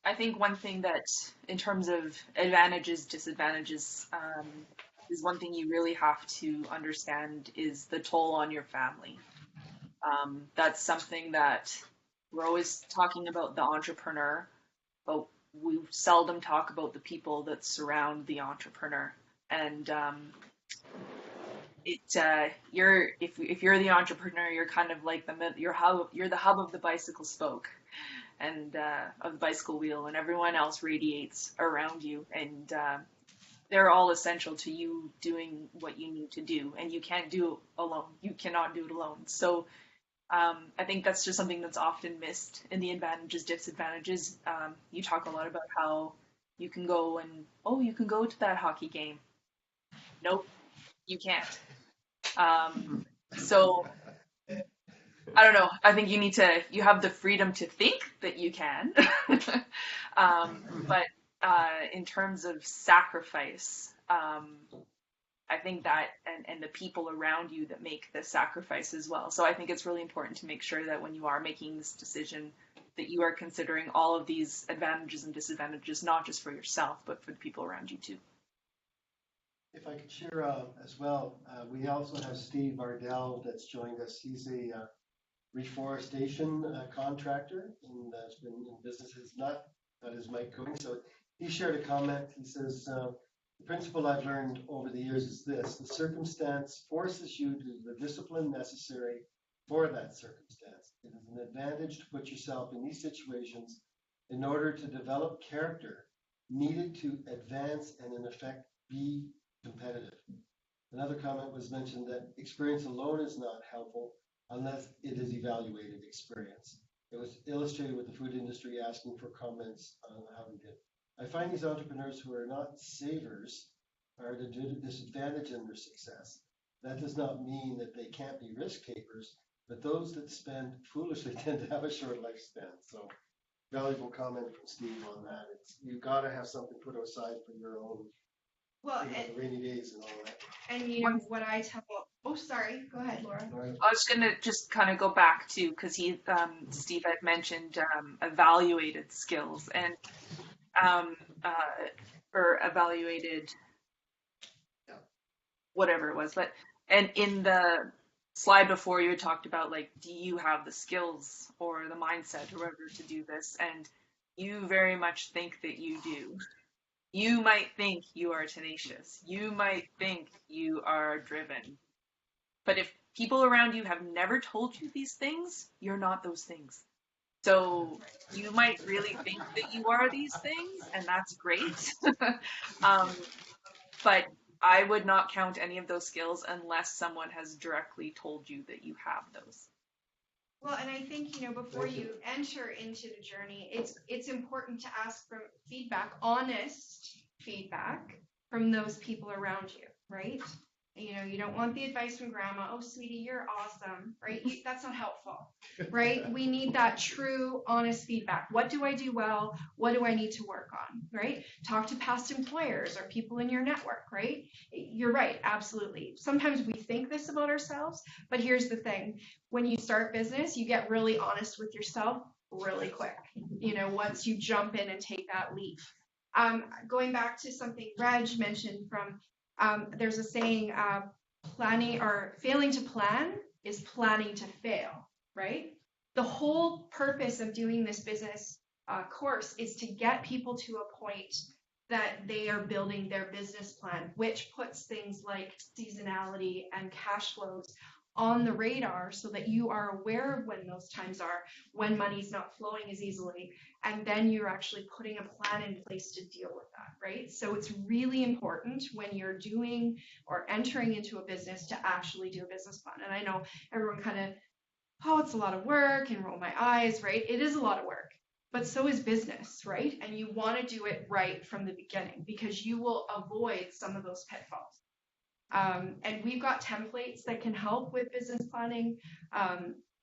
Speaker 11: I think one thing that, in terms of advantages, disadvantages, is one thing you really have to understand is the toll on your family. That's something that we're always talking about the entrepreneur, but we seldom talk about the people that surround the entrepreneur. And if you're the entrepreneur, you're kind of like you're the hub of the bicycle spoke and of the bicycle wheel, and everyone else radiates around you, and they're all essential to you doing what you need to do, and you can't do it alone. You cannot do it alone. So I think that's just something that's often missed in the advantages, disadvantages. You talk a lot about how you can go to that hockey game. Nope, you can't. So I don't know. I think you have the freedom to think that you can. But in terms of sacrifice, I think that and the people around you that make the sacrifice as well. So I think it's really important to make sure that when you are making this decision, that you are considering all of these advantages and disadvantages, not just for yourself, but for the people around you too.
Speaker 2: If I could share as well, we also have Steve Riedel that's joined us. He's a reforestation contractor and has been in business. Not his mic going. So he shared a comment. He says, the principle I've learned over the years is this: the circumstance forces you to do the discipline necessary for that circumstance. It is an advantage to put yourself in these situations in order to develop character needed to advance and in effect be competitive. Another comment was mentioned that experience alone is not helpful unless it is evaluated experience. It was illustrated with the food industry asking for comments on how we did. I find these entrepreneurs who are not savers are at a disadvantage in their success. That does not mean that they can't be risk takers, but those that spend foolishly tend to have a short lifespan. So valuable comment from Steve on that. It's, you've got to have something put aside for your own,
Speaker 3: Well,
Speaker 2: the rainy days and all that.
Speaker 3: and you know what I tell, oh, sorry, go ahead, Laura.
Speaker 11: I was gonna just kind of go back to, because Steve had mentioned evaluated skills and or evaluated whatever it was, but and in the slide before you had talked about like, do you have the skills or the mindset or whatever to do this? And you very much think that you do. You might think you are tenacious. You might think you are driven. But if people around you have never told you these things, you're not those things. So you might really think that you are these things, and that's great. But I would not count any of those skills unless someone has directly told you that you have those.
Speaker 3: Well, and I think, you know, before you enter into the journey, it's important to ask for feedback, honest feedback from those people around you, right? You know, you don't want the advice from grandma, oh, sweetie, you're awesome, right? That's not helpful, right? We need that true, honest feedback. What do I do well? What do I need to work on, right? Talk to past employers or people in your network, right? You're right, absolutely. Sometimes we think this about ourselves, but here's the thing. When you start business, you get really honest with yourself really quick, you know, once you jump in and take that leap. Going back to something Reg mentioned from there's a saying, planning or failing to plan is planning to fail, right? The whole purpose of doing this business course is to get people to a point that they are building their business plan, which puts things like seasonality and cash flows on the radar so that you are aware of when those times are, when money's not flowing as easily, and then you're actually putting a plan in place to deal with that, right? So it's really important when you're doing or entering into a business to actually do a business plan. And I know everyone kind of, oh, it's a lot of work and roll my eyes, right? It is a lot of work, but so is business, right? And you want to do it right from the beginning because you will avoid some of those pitfalls. And we've got templates that can help with business planning.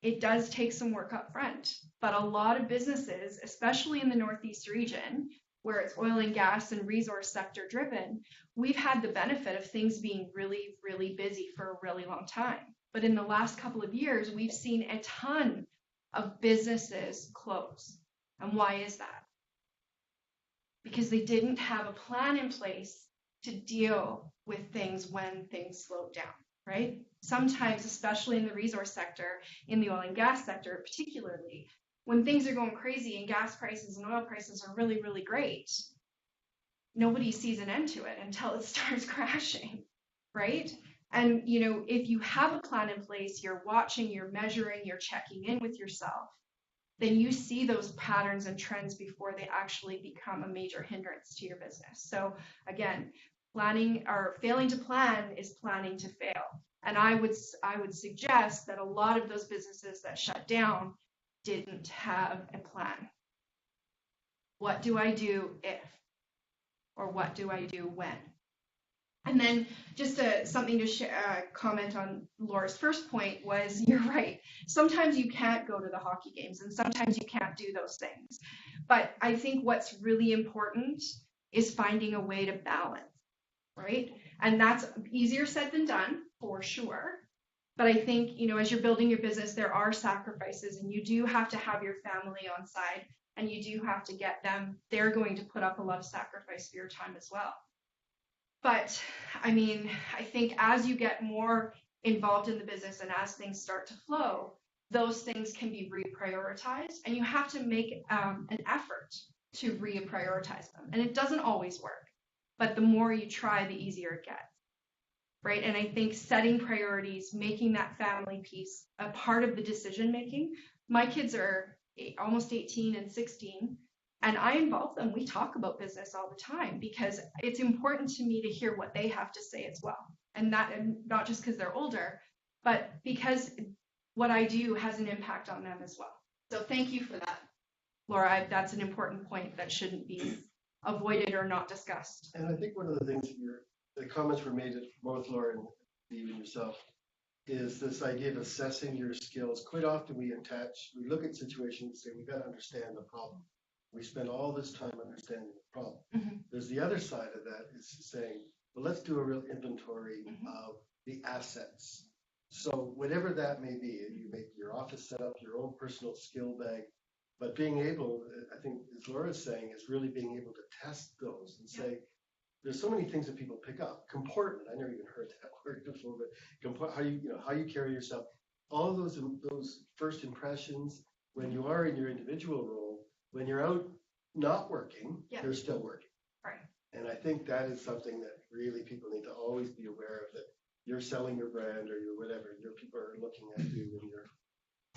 Speaker 3: It does take some work up front, but a lot of businesses, especially in the Northeast region, where it's oil and gas and resource sector driven, we've had the benefit of things being really, really busy for a really long time. But in the last couple of years, we've seen a ton of businesses close. And why is that? Because they didn't have a plan in place to deal with things when things slowed down, right? Sometimes, especially in the resource sector, in the oil and gas sector particularly, when things are going crazy and gas prices and oil prices are really, really great, nobody sees an end to it until it starts crashing, right? And, you know, if you have a plan in place, you're watching, you're measuring, you're checking in with yourself, then you see those patterns and trends before they actually become a major hindrance to your business. So again, planning or failing to plan is planning to fail. And I would suggest that a lot of those businesses that shut down didn't have a plan. What do I do if? Or what do I do when? And then just something to comment on Laura's first point was, you're right. Sometimes you can't go to the hockey games and sometimes you can't do those things. But I think what's really important is finding a way to balance, right? And that's easier said than done, for sure. But I think, you know, as you're building your business, there are sacrifices and you do have to have your family on side and you do have to get them. They're going to put up a lot of sacrifice for your time as well. But I mean, I think as you get more involved in the business and as things start to flow, those things can be reprioritized and you have to make an effort to reprioritize them. And it doesn't always work, but the more you try, the easier it gets, right? And I think setting priorities, making that family piece a part of the decision making. My kids are almost 18 and 16. And I involve them. We talk about business all the time because it's important to me to hear what they have to say as well. And not just because they're older, but because what I do has an impact on them as well. So thank you for that, Laura. That's an important point that shouldn't be avoided or not discussed.
Speaker 2: And I think one of the things the comments were made, both Laura and Steve and yourself, is this idea of assessing your skills. Quite often we look at situations and say, we've got to understand the problem. We spend all this time understanding the problem.
Speaker 3: Mm-hmm.
Speaker 2: There's the other side of that is saying, well, let's do a real inventory of the assets. So whatever that may be, you make your office setup, your own personal skill bag, but being able, I think, as Laura's saying, is really being able to test those and say, there's so many things that people pick up. Comportment, I never even heard that word before, but how you carry yourself, all of those first impressions when you are in your individual role, when you're out not working, they're still working.
Speaker 3: Right.
Speaker 2: And I think that is something that really people need to always be aware of, that you're selling your brand or your whatever, your people are looking at you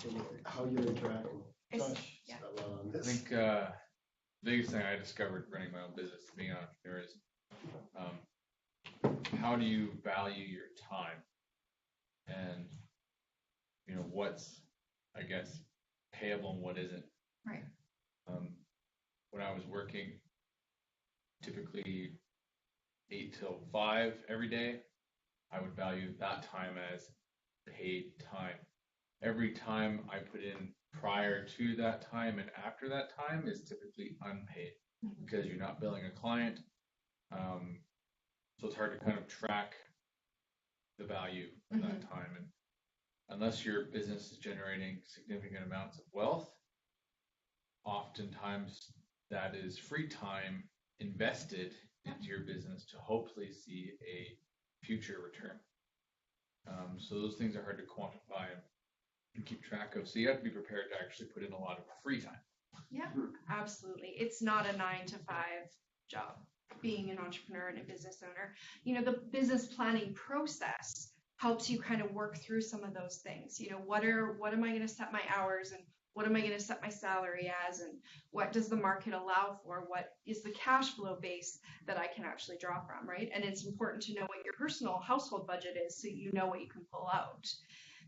Speaker 2: and how you're interacting. Josh, on
Speaker 5: I
Speaker 2: this.
Speaker 5: think the biggest thing I discovered running my own business, being an entrepreneur, is how do you value your time, and what's, I guess, payable and what isn't.
Speaker 3: Right.
Speaker 5: When I was working typically 8 till 5 every day, I would value that time as paid time. Every time I put in prior to that time and after that time is typically unpaid because you're not billing a client. So it's hard to kind of track the value of that time. And unless your business is generating significant amounts of wealth, oftentimes that is free time invested into your business to hopefully see a future return. So those things are hard to quantify and keep track of. So you have to be prepared to actually put in a lot of free time.
Speaker 3: Yeah, absolutely. It's not a 9 to 5 job, being an entrepreneur and a business owner. The business planning process helps you kind of work through some of those things. What am I going to set my hours, and what am I going to set my salary as, and what does the market allow for? What is the cash flow base that I can actually draw from, right? And it's important to know what your personal household budget is so you know what you can pull out.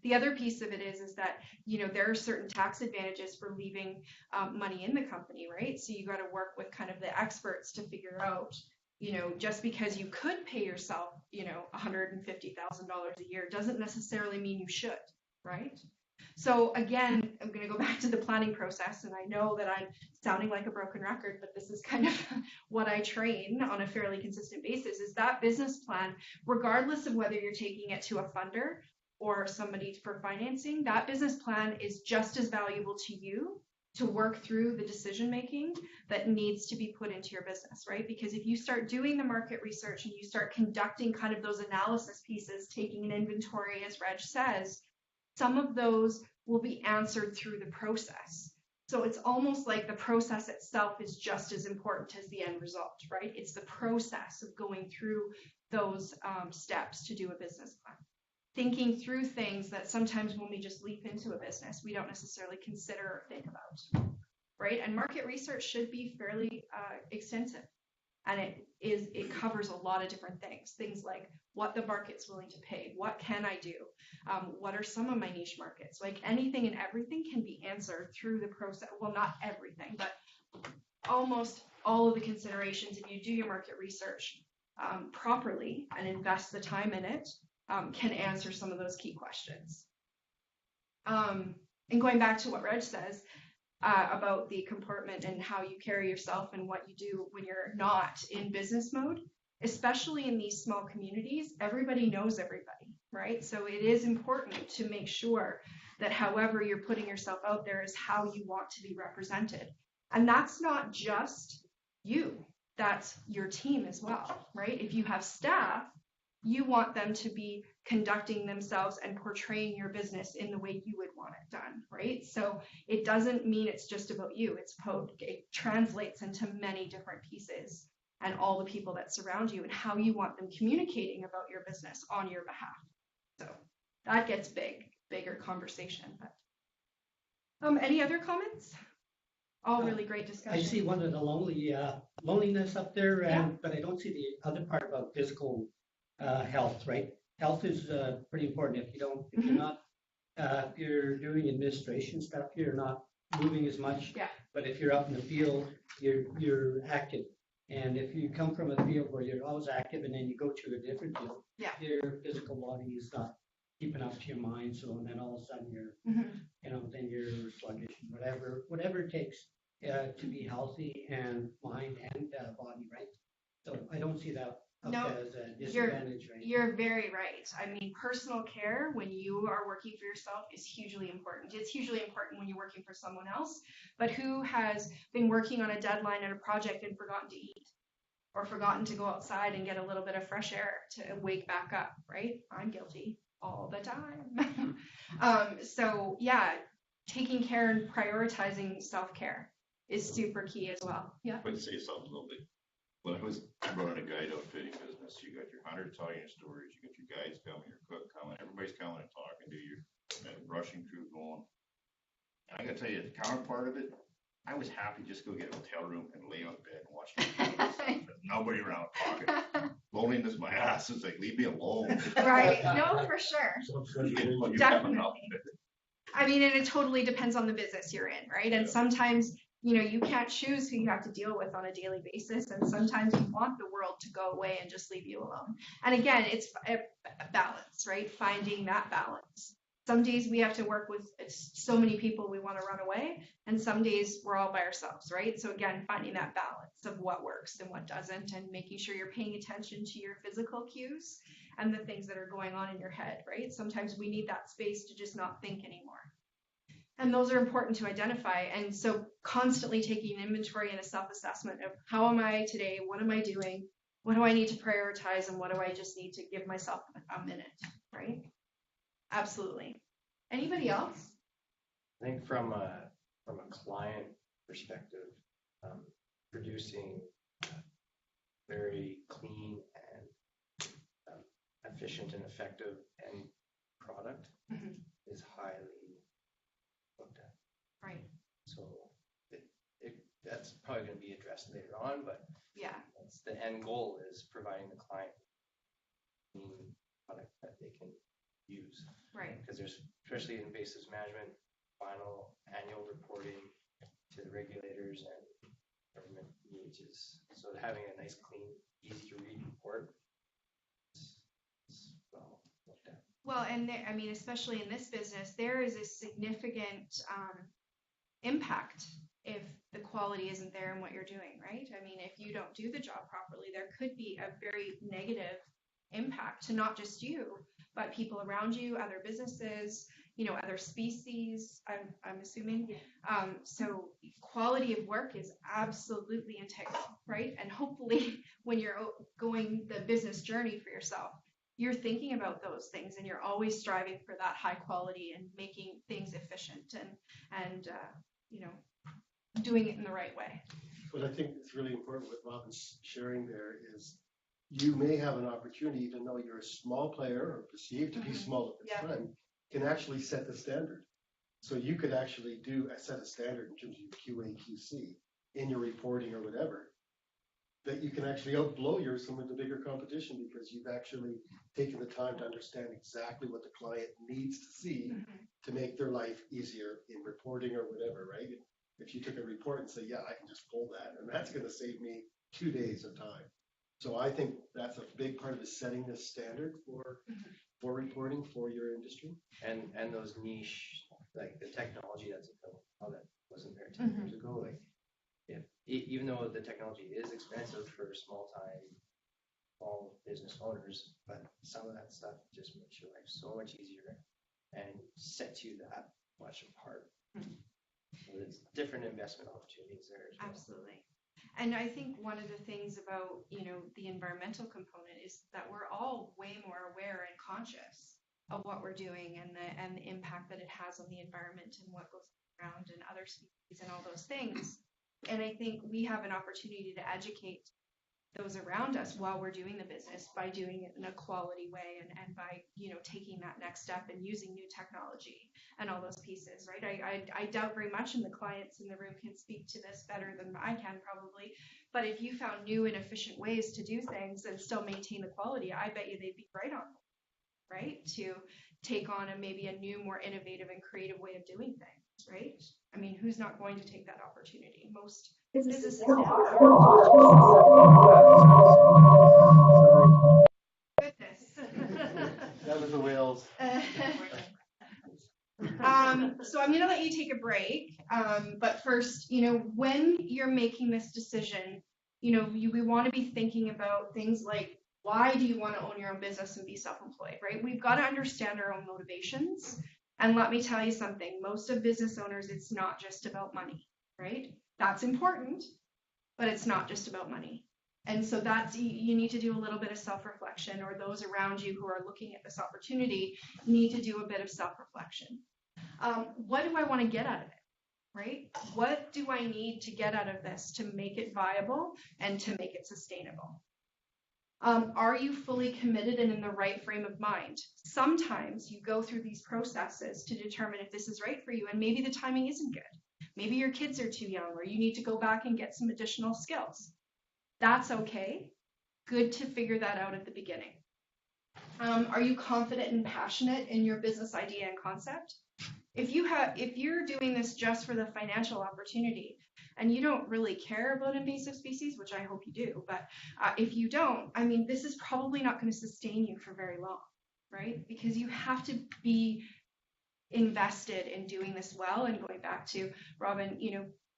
Speaker 3: The other piece of it is that, there are certain tax advantages for leaving money in the company, right? So you got to work with kind of the experts to figure out, just because you could pay yourself, $150,000 a year doesn't necessarily mean you should, right? So again, I'm going to go back to the planning process, and I know that I'm sounding like a broken record, but this is kind of what I train on a fairly consistent basis, is that business plan, regardless of whether you're taking it to a funder or somebody for financing, that business plan is just as valuable to you to work through the decision making that needs to be put into your business, right? Because if you start doing the market research and you start conducting kind of those analysis pieces, taking an inventory, as Reg says, some of those will be answered through the process. So it's almost like the process itself is just as important as the end result, right? It's the process of going through those steps to do a business plan. Thinking through things that sometimes when we just leap into a business, we don't necessarily consider or think about, right? And market research should be fairly extensive. And it covers a lot of different things like what the market's willing to pay, what can I do, what are some of my niche markets, like anything and everything can be answered through the process. Well, not everything, but almost all of the considerations. If you do your market research properly and invest the time in it, can answer some of those key questions. And going back to what Reg says, about the comportment and how you carry yourself and what you do when you're not in business mode, especially in these small communities, everybody knows everybody, right? So it is important to make sure that however you're putting yourself out there is how you want to be represented. And that's not just you, that's your team as well, right? If you have staff, you want them to be conducting themselves and portraying your business in the way you would want it done, right? So it doesn't mean it's just about you. It translates into many different pieces and all the people that surround you and how you want them communicating about your business on your behalf. So that gets bigger conversation. But any other comments? All really great discussion.
Speaker 8: I see one of the loneliness up there, but I don't see the other part about physical health, right? Health is pretty important. If you're not, if you're doing administration stuff, you're not moving as much.
Speaker 3: Yeah.
Speaker 8: But if you're out in the field, you're active. And if you come from a field where you're always active and then you go to a different field,
Speaker 3: Yeah.
Speaker 8: your physical body is not keeping up to your mind. So and then all of a sudden you're, then you're sluggish and whatever it takes to be healthy and mind and body, right? So I don't see that
Speaker 3: No,
Speaker 8: as a disadvantage, right?
Speaker 3: You're very right. I mean, personal care when you are working for yourself is hugely important. It's hugely important when you're working for someone else. But who has been working on a deadline and a project and forgotten to eat or forgotten to go outside and get a little bit of fresh air to wake back up, right? I'm guilty all the time. So yeah, taking care and prioritizing self-care is super key as well. Yeah.
Speaker 7: I'd say something a little bit. When I was running a guide outfitting business, you got your 100 telling you stories, you got your guides coming, your cook coming, everybody's coming and talking to you, and rushing through going. And I gotta tell you, the counterpart of it, I was happy just to go get a hotel room and lay on bed and watch TV. Nobody around talking. Loneliness, my ass. It's like, leave me alone.
Speaker 3: Right. No, for sure.
Speaker 7: You
Speaker 3: Definitely.
Speaker 7: have enough.
Speaker 3: I mean, and it totally depends on the business you're in, right? And sometimes, you can't choose who you have to deal with on a daily basis. And sometimes you want the world to go away and just leave you alone. And again, it's a balance, right? Finding that balance. Some days we have to work with so many people we want to run away. And some days we're all by ourselves, right? So again, finding that balance of what works and what doesn't, and making sure you're paying attention to your physical cues and the things that are going on in your head, right? Sometimes we need that space to just not think anymore. And those are important to identify. And so constantly taking inventory and a self-assessment of how am I today? What am I doing? What do I need to prioritize? And what do I just need to give myself a minute, right? Absolutely. Anybody else?
Speaker 6: I think from a client perspective, producing very clean and efficient and effective end product is highly looked at.
Speaker 3: Right.
Speaker 6: So that's probably going to be addressed later on, but
Speaker 3: yeah,
Speaker 6: that's the end goal, is providing the client clean product that they can use.
Speaker 3: Right.
Speaker 6: Because there's, especially in invasive management, final annual reporting to the regulators and government needs is, so having a nice, clean, easy to read report is well looked at.
Speaker 3: Well, and I mean, especially in this business, there is a significant impact if the quality isn't there in what you're doing, right? I mean, if you don't do the job properly, there could be a very negative impact to not just you, but people around you, other businesses, other species, I'm assuming. So quality of work is absolutely integral, right? And hopefully when you're going the business journey for yourself, you're thinking about those things and you're always striving for that high quality and making things efficient and doing it in the right way.
Speaker 2: What I think is really important what Robin's sharing there is you may have an opportunity, even though you're a small player or perceived to be small at this time, can actually set the standard. So you could actually set a standard in terms of your QA, QC in your reporting or whatever, that you can actually outblow some of the bigger competition because you've actually taken the time to understand exactly what the client needs to see to make their life easier in reporting or whatever, right? If you took a report and say, yeah, I can just pull that, and that's going to save me 2 days of time. So I think that's a big part of the setting this standard for reporting for your industry.
Speaker 6: And those niche, like the technology that's available that wasn't there 10 years ago, like even though the technology is expensive for small business owners, but some of that stuff just makes your life so much easier and sets you that much apart. So there's different investment opportunities there as well.
Speaker 3: Absolutely. And I think one of the things about, the environmental component is that we're all way more aware and conscious of what we're doing and the impact that it has on the environment and what goes around and other species and all those things. And I think we have an opportunity to educate those around us while we're doing the business by doing it in a quality way and by, taking that next step and using new technology and all those pieces, right? I doubt very much, and the clients in the room can speak to this better than I can probably, but if you found new and efficient ways to do things and still maintain the quality, I bet you they'd be right on, right? To take on maybe a new, more innovative and creative way of doing things, right? I mean, who's not going to take that opportunity? Most businesses
Speaker 2: That was the whales.
Speaker 3: So I'm going to let you take a break. But first, when you're making this decision, we want to be thinking about things like, why do you want to own your own business and be self-employed, right? We've got to understand our own motivations. And let me tell you something, most of business owners, it's not just about money, right? That's important, but it's not just about money. And so you need to do a little bit of self-reflection, or those around you who are looking at this opportunity need to do a bit of self-reflection. What do I want to get out of it, right? What do I need to get out of this to make it viable and to make it sustainable? Are you fully committed and in the right frame of mind? Sometimes you go through these processes to determine if this is right for you, and maybe the timing isn't good. Maybe your kids are too young, or you need to go back and get some additional skills. That's okay. Good to figure that out at the beginning. Are you confident and passionate in your business idea and concept? If you're doing this just for the financial opportunity and you don't really care about invasive species, which I hope you do, but if you don't, I mean, this is probably not going to sustain you for very long, right? Because you have to be invested in doing this well, and going back to Robin,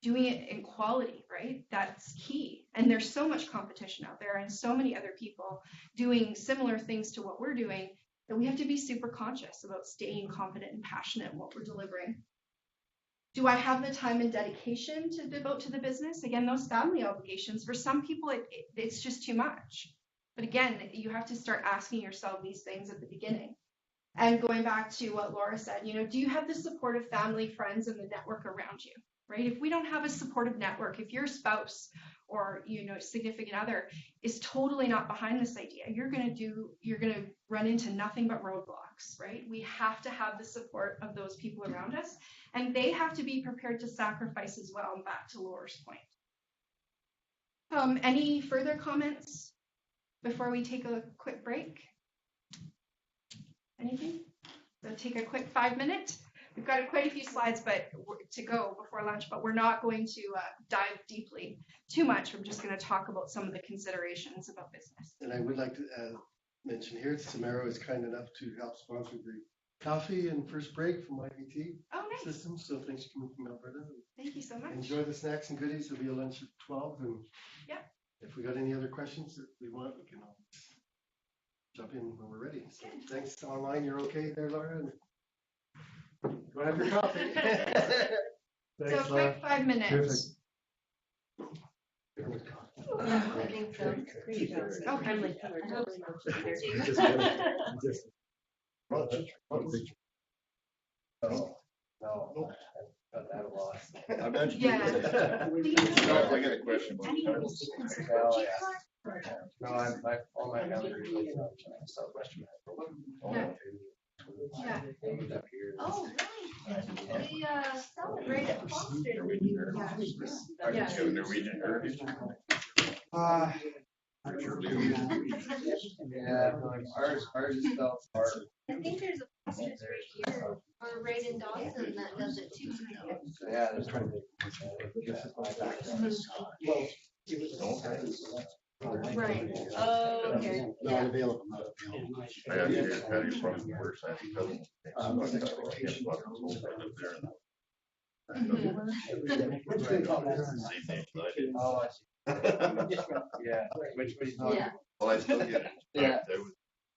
Speaker 3: doing it in quality, right? That's key. And there's so much competition out there and so many other people doing similar things to what we're doing that we have to be super conscious about staying confident and passionate in what we're delivering. Do I have the time and dedication to devote to the business? Again, those family obligations, for some people, it's just too much. But again, you have to start asking yourself these things at the beginning. And going back to what Laura said, do you have the support of family, friends, and the network around you? Right? If we don't have a supportive network, if your spouse or significant other is totally not behind this idea, you're gonna run into nothing but roadblocks, right? We have to have the support of those people around us, and they have to be prepared to sacrifice as well. And back to Laura's point. Any further comments before we take a quick break? Anything? So take a quick 5-minute. We've got quite a few slides to go before lunch, but we're not going to dive deeply too much. We're just going to talk about some of the considerations about business.
Speaker 2: And I would like to mention here, Samara is kind enough to help sponsor the coffee and first break from IVT Systems. So thanks for coming from Alberta.
Speaker 3: Thank you so much.
Speaker 2: Enjoy the snacks and goodies. There'll be a lunch at 12. And if we got any other questions that we want, we can always jump in when we're ready. So thanks online. You're okay there, Laura? Go have your coffee.
Speaker 3: So quick 5 minutes.
Speaker 2: Terrific.
Speaker 1: I think so.
Speaker 7: I mentioned. I got a question.
Speaker 6: No, all my family really from Southwestern.
Speaker 1: Yeah. Oh, right. We celebrated Foster.
Speaker 7: Yeah. Norwegian heritage.
Speaker 6: Yeah, ours is spelled hard.
Speaker 10: I think there's a Foster's right here, or right in Dawson that does it too.
Speaker 6: So yeah, they're trying to
Speaker 1: Right. Oh, okay.
Speaker 2: Not available.
Speaker 7: I actually had a problem worse. I had a cousin.
Speaker 6: Yeah. Which way is not?
Speaker 1: Yeah.
Speaker 7: Well, I still get it.
Speaker 6: Yeah.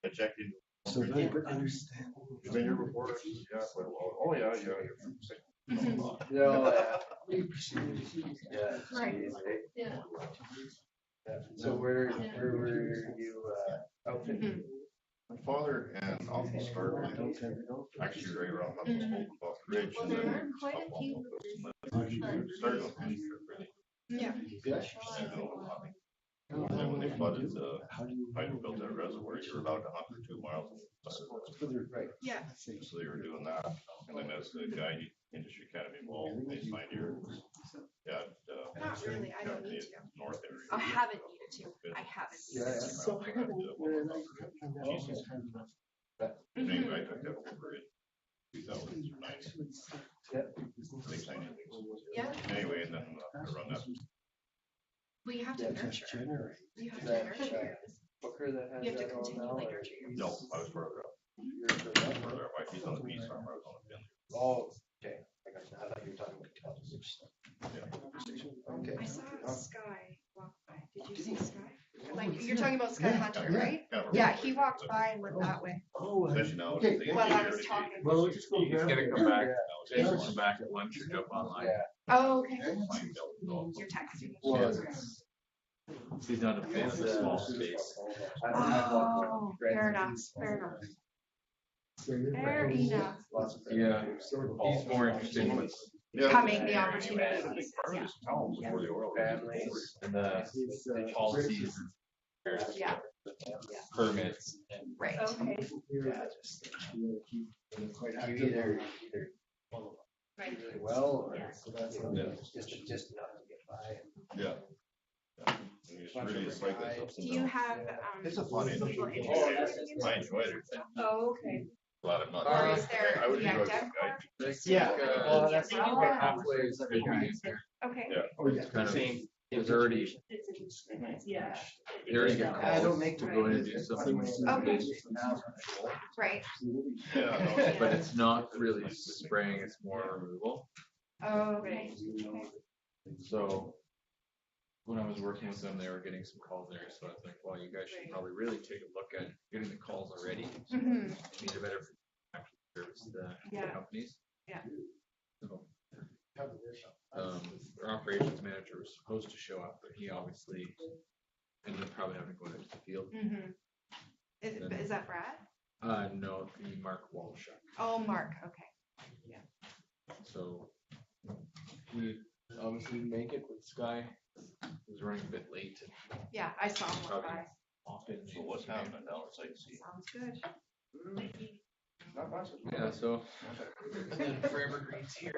Speaker 7: I checked in.
Speaker 2: So they understand.
Speaker 7: You've been here before? Yeah. Oh, yeah, you're from sick.
Speaker 6: No, yeah.
Speaker 1: Right. Yeah.
Speaker 6: So where were you outfitting?
Speaker 7: My father and uncle started actually right around Off the Ridge.
Speaker 10: Well, there are quite a few.
Speaker 7: Started with me, really.
Speaker 3: Yeah.
Speaker 7: And then when they flooded the
Speaker 2: How do you?
Speaker 7: hydro built that reservoir, you were allowed to hunt for 2 miles.
Speaker 2: Right.
Speaker 3: Yeah.
Speaker 7: So they were doing that, and then as the guy industry academy ball, they signed here. Yeah.
Speaker 3: Not really, I don't need to.
Speaker 7: North area.
Speaker 3: I haven't needed to. I haven't needed to.
Speaker 2: So I haven't.
Speaker 7: Anyway, I took that over in 2009. They signed it.
Speaker 3: Yeah.
Speaker 7: Anyway, and then I run that.
Speaker 3: Well, you have to nurture.
Speaker 2: Generate.
Speaker 3: You have to
Speaker 6: That,
Speaker 3: nurture your business.
Speaker 6: Booker that has
Speaker 3: You have to
Speaker 6: that all now,
Speaker 3: continually
Speaker 6: or
Speaker 3: nurture your
Speaker 7: No,
Speaker 3: business.
Speaker 7: I was further up. Further up. He's on the beach farm, I was on the bin.
Speaker 6: Oh, okay. I got you. I thought you were talking about Taxation. Okay.
Speaker 3: I saw Sky walk by. Did you see Sky? Like, you're talking about Sky Hunter, right?
Speaker 7: Kind of a
Speaker 3: Yeah, he walked by and went that way.
Speaker 2: Oh,
Speaker 7: Especially now.
Speaker 2: okay.
Speaker 7: they-
Speaker 3: While I
Speaker 7: they-
Speaker 3: was talking.
Speaker 2: Well, let's just go.
Speaker 5: He's
Speaker 2: grab
Speaker 5: gonna
Speaker 2: it.
Speaker 5: come back,
Speaker 2: Yeah.
Speaker 5: he's gonna come back at lunch or jump online.
Speaker 6: Yeah.
Speaker 3: Oh, okay.
Speaker 7: Find out.
Speaker 3: You're texting.
Speaker 2: Well,
Speaker 5: He's not a fan of the small space.
Speaker 3: Oh, fair enough, fair enough. Fair enough.
Speaker 5: Yeah, he's more interested in what's
Speaker 7: Yeah.
Speaker 3: Coming, the
Speaker 7: Yeah,
Speaker 3: opportunities.
Speaker 7: I think part of this town before the oil.
Speaker 6: Families.
Speaker 5: in the policies and
Speaker 3: Yeah,
Speaker 5: permits and
Speaker 3: right.
Speaker 1: Okay.
Speaker 6: Yeah, just
Speaker 2: Keep quite
Speaker 6: you
Speaker 2: active.
Speaker 6: either
Speaker 1: Right.
Speaker 6: really well or
Speaker 1: Yeah.
Speaker 6: just not to get by.
Speaker 7: Yeah. It's really, it's like this.
Speaker 3: Do you have,
Speaker 7: It's a fun
Speaker 3: people
Speaker 7: industry.
Speaker 3: interested in
Speaker 7: I enjoyed it.
Speaker 1: Oh, okay.
Speaker 7: A lot of fun.
Speaker 3: Or is there
Speaker 7: I would
Speaker 3: the
Speaker 7: enjoy
Speaker 3: dev
Speaker 7: this guy.
Speaker 6: Yeah.
Speaker 5: Well,
Speaker 6: that's
Speaker 5: about halfway is good news there.
Speaker 3: Okay.
Speaker 7: Yeah.
Speaker 5: It's kind of, there's already,
Speaker 1: It's interesting. Yeah.
Speaker 5: they already get
Speaker 6: I don't
Speaker 5: calls
Speaker 6: make
Speaker 5: to go in and do something,
Speaker 3: Okay. Right.
Speaker 7: Yeah, no,
Speaker 5: but it's not really spraying, it's more removal.
Speaker 3: Oh, okay.
Speaker 5: So when I was working with them, they were getting some calls there, so I was like, well, you guys should probably really take a look at getting the calls already.
Speaker 3: Mhm.
Speaker 5: Need a better actually service the
Speaker 3: Yeah.
Speaker 5: companies.
Speaker 3: Yeah.
Speaker 5: So, our operations manager was supposed to show up, but he obviously ended up probably having to go out to the field.
Speaker 3: Mhm. Is that Brad?
Speaker 5: No, the Mark Walshuk.
Speaker 3: Oh, Mark, okay.
Speaker 5: So we obviously didn't make it with Sky. He was running a bit late and
Speaker 3: Yeah, I saw him walk by.
Speaker 5: often.
Speaker 7: So what's happening now? It's like, see.
Speaker 3: Sounds good.
Speaker 6: Not much.
Speaker 5: Yeah, so Forever Green's here.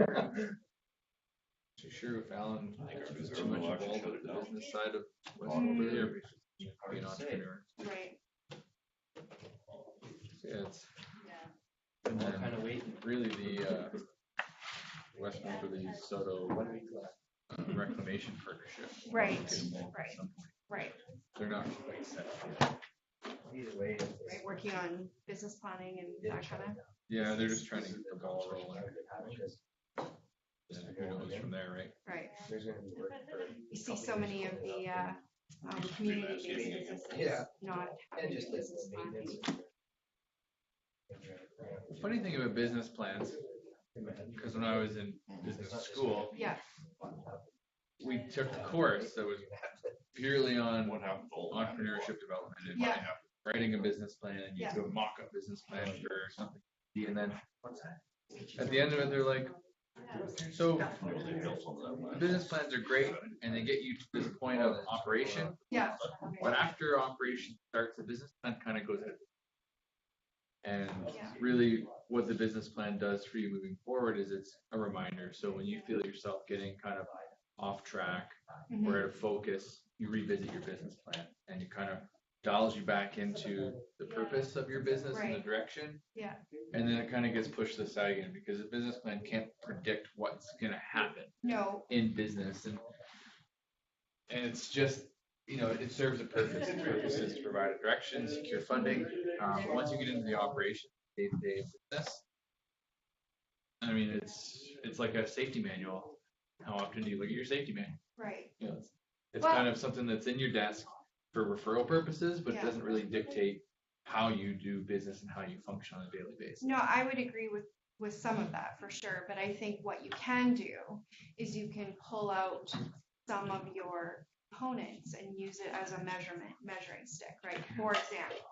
Speaker 5: Too sure if Alan was too much involved with the business side of what's over there, we should be an entrepreneur.
Speaker 3: Right.
Speaker 5: So, yeah, it's.
Speaker 6: All
Speaker 5: And then
Speaker 6: kind of waiting.
Speaker 5: really the West Montpelier Soto Reclamation Partnership.
Speaker 3: Right,
Speaker 5: Getting involved at
Speaker 3: right.
Speaker 5: some point.
Speaker 3: Right.
Speaker 5: They're not quite set yet.
Speaker 6: Either way.
Speaker 3: Right. Working on business planning and that kind of.
Speaker 5: Yeah, they're just trying to get the ball rolling. And who knows from there, right?
Speaker 3: Right.
Speaker 6: There's gonna be work for.
Speaker 3: You see so many of the community-based businesses
Speaker 6: Yeah.
Speaker 3: not
Speaker 6: And
Speaker 3: having
Speaker 6: just
Speaker 3: business
Speaker 6: the
Speaker 3: planning.
Speaker 6: maintenance.
Speaker 5: The funny thing about business plans, because when I was in business school,
Speaker 3: Yeah.
Speaker 5: we took a course that was purely on
Speaker 7: What happened to old?
Speaker 5: entrepreneurship development and
Speaker 3: Yeah.
Speaker 5: writing a business plan, and you
Speaker 3: Yeah.
Speaker 5: do a mock-up business plan for something. And then at the end of it, they're like, so business plans are great and they get you to this point of operation,
Speaker 3: Yeah.
Speaker 5: but after operation starts, the business plan kind of goes out. And
Speaker 3: Yeah.
Speaker 5: really what the business plan does for you moving forward is it's a reminder. So when you feel yourself getting kind of off track
Speaker 3: Mhm.
Speaker 5: or out of focus, you revisit your business plan and it kind of dials you back into the purpose of your business and the
Speaker 3: Right.
Speaker 5: direction.
Speaker 3: Yeah.
Speaker 5: And then it kind of gets pushed to the side again because a business plan can't predict what's going to happen
Speaker 3: No.
Speaker 5: in business. And it's just, it serves a purpose. Its purpose is to provide a direction, secure funding. Once you get into the operation, day-to-day business, I mean, it's like a safety manual. How often do you look at your safety manual?
Speaker 3: Right.
Speaker 5: It's
Speaker 3: Well-
Speaker 5: kind of something that's in your desk for referral purposes, but it
Speaker 3: Yeah.
Speaker 5: doesn't really dictate how you do business and how you function on a daily basis.
Speaker 3: No, I would agree with some of that for sure, but I think what you can do is you can pull out some of your components and use it as a measuring stick, right? For example,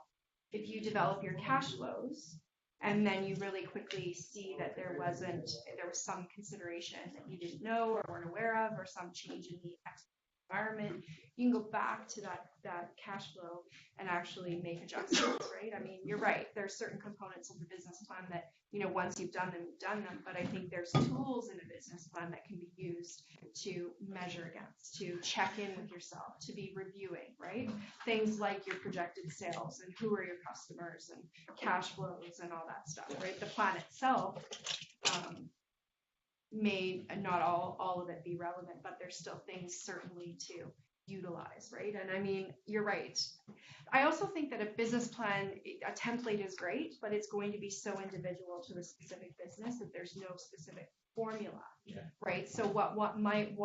Speaker 3: if you develop your cash flows and then you really quickly see that there was some consideration that you didn't know or weren't aware of, or some change in the external environment, you can go back to that that cash flow and actually make adjustments, right? I mean, you're right. There's certain components of the business plan that, once you've done them, you've done them. But I think there's tools in a business plan that can be used to measure against, to check in with yourself, to be reviewing, right? Things like your projected sales and who are your customers and cash flows and all that stuff, right? The plan itself may not all of it be relevant, but there's still things certainly to utilize, right? And I mean, you're right. I also think that a business plan, a template is great, but it's going to be so individual to a specific business that there's no specific formula, right? So what might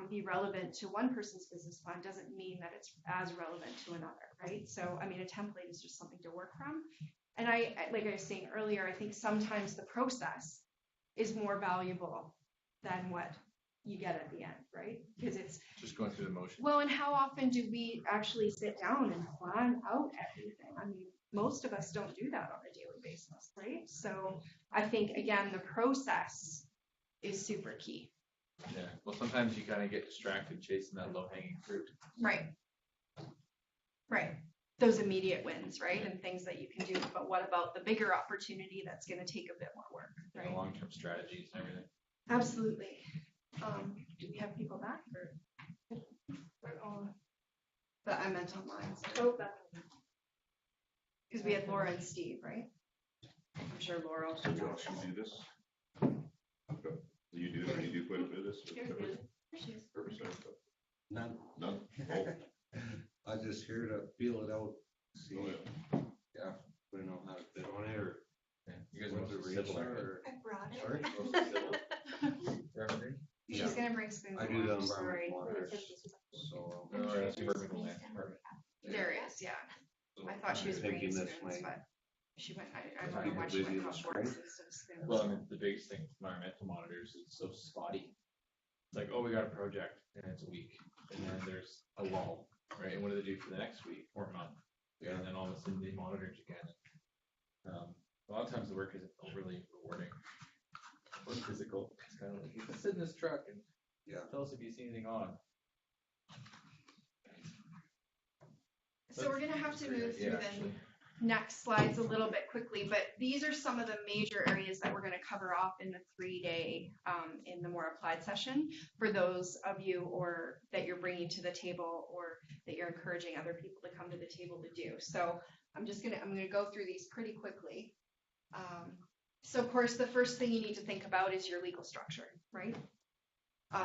Speaker 3: be relevant to one person's business plan doesn't mean that it's as relevant to another, right? So, I mean, a template is just something to work from. And like I was saying earlier, I think sometimes the process is more valuable than what you get at the end, right? Because it's
Speaker 5: Just going through the motion.
Speaker 3: well, and how often do we actually sit down and plan out everything? I mean, most of us don't do that on a daily basis, right? So I think, again, the process is super key.
Speaker 5: Yeah. Well, sometimes you kind of get distracted chasing that low hanging fruit.
Speaker 3: Right. Right. Those immediate wins, right? And things that you can do. But what about the bigger opportunity that's going to take a bit more work, right?
Speaker 5: Long term strategies and everything.
Speaker 3: Absolutely. Do we have people back or? But I meant online. So. Because we had Laura and Steve, right? I'm sure Laura will.
Speaker 7: So Josh, you do this? You do quite a bit of this? Herbicide stuff?
Speaker 12: None.
Speaker 7: None? Oh,
Speaker 12: I just here to feel it out, see,
Speaker 7: yeah.
Speaker 12: yeah, we know how to fit on it or.
Speaker 5: You guys
Speaker 12: what
Speaker 5: want
Speaker 12: the
Speaker 5: to
Speaker 12: rates
Speaker 5: civil
Speaker 12: are,
Speaker 5: or
Speaker 12: or-
Speaker 10: I brought it.
Speaker 12: Sorry?
Speaker 5: for everything?
Speaker 3: She's
Speaker 12: Yeah,
Speaker 3: gonna bring spoons.
Speaker 12: I do the
Speaker 3: Sorry.
Speaker 12: environmental waters, so.
Speaker 5: No, that's suburban land. Perfect.
Speaker 3: There is, yeah. I thought she was
Speaker 12: I'm
Speaker 3: bringing
Speaker 12: thinking this
Speaker 3: spoons,
Speaker 12: might
Speaker 3: but she went, I
Speaker 5: Keep
Speaker 3: don't know why she
Speaker 12: busy
Speaker 3: went
Speaker 12: this
Speaker 3: off work
Speaker 12: spring.
Speaker 3: instead of spoons.
Speaker 5: Well, I mean, the biggest thing with environmental monitors is it's so spotty. It's like, oh, we got a project and it's a week, and then there's a lull, right? And what do they do for the next week or month? And then all of a sudden they monitor it again. A lot of times the work isn't overly rewarding or physical. It's kind of like, you can sit in this truck and tell us if you see anything on.
Speaker 3: So we're gonna have to move through the
Speaker 5: actually.
Speaker 3: next slides a little bit quickly, but these are some of the major areas that we're gonna cover off in the 3-day, in the more applied session for those of you or that you're bringing to the table or that you're encouraging other people to come to the table to do. So I'm gonna go through these pretty quickly. So of course, the first thing you need to think about is your legal structure, right?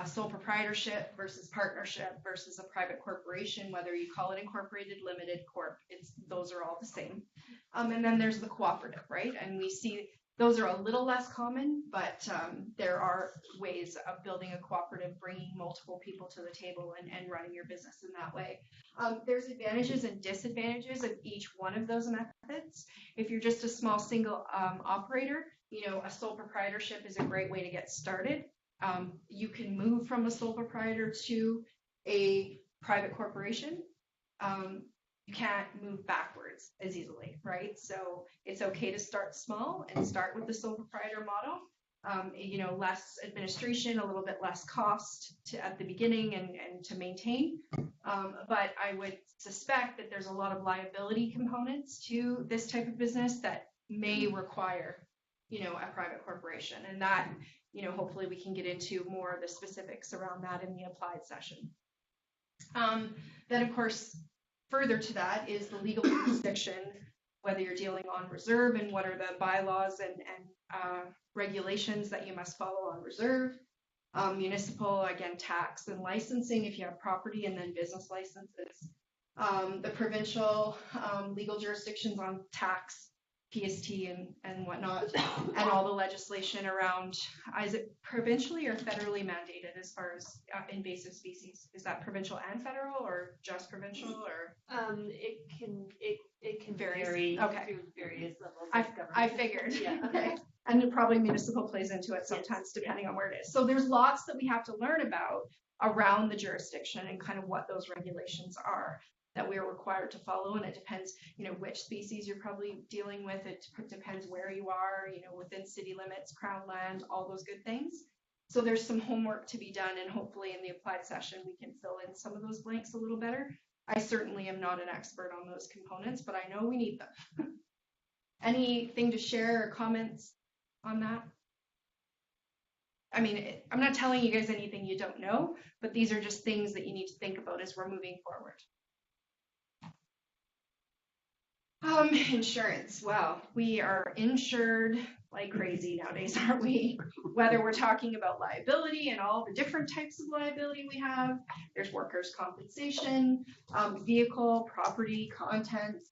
Speaker 3: Sole proprietorship versus partnership versus a private corporation, whether you call it incorporated, limited, corp, those are all the same. And then there's the cooperative, right? And we see those are a little less common, but there are ways of building a cooperative, bringing multiple people to the table and running your business in that way. There's advantages and disadvantages of each one of those methods. If you're just a small single operator, a sole proprietorship is a great way to get started. You can move from a sole proprietor to a private corporation. You can't move backwards as easily, right? So it's okay to start small and start with the sole proprietor model. Less administration, a little bit less cost at the beginning and to maintain. But I would suspect that there's a lot of liability components to this type of business that may require, a private corporation. And that, hopefully we can get into more of the specifics around that in the applied session. Then of course, further to that is the legal jurisdiction, whether you're dealing on reserve and what are the bylaws and regulations that you must follow on reserve. Municipal, again, tax and licensing if you have property, and then business licenses. The provincial legal jurisdictions on tax, PST and whatnot, and all the legislation around, is it provincially or federally mandated as far as invasive species? Is that provincial and federal or just provincial or?
Speaker 1: It can
Speaker 3: Varies.
Speaker 1: vary
Speaker 3: Okay.
Speaker 1: through various levels
Speaker 3: I
Speaker 1: of government.
Speaker 3: I figured.
Speaker 1: Yeah.
Speaker 3: Okay. And it probably municipal plays into it sometimes depending on where it is. So there's lots that we have to learn about around the jurisdiction and kind of what those regulations are that we are required to follow. And it depends, which species you're probably dealing with. It depends where you are, within city limits, crown land, all those good things. So there's some homework to be done, and hopefully in the applied session, we can fill in some of those blanks a little better. I certainly am not an expert on those components, but I know we need them. Anything to share or comments on that? I mean, I'm not telling you guys anything you don't know, but these are just things that you need to think about as we're moving forward. Insurance. Well, we are insured like crazy nowadays, aren't we? Whether we're talking about liability and all the different types of liability we have, there's workers' compensation, vehicle, property, contents.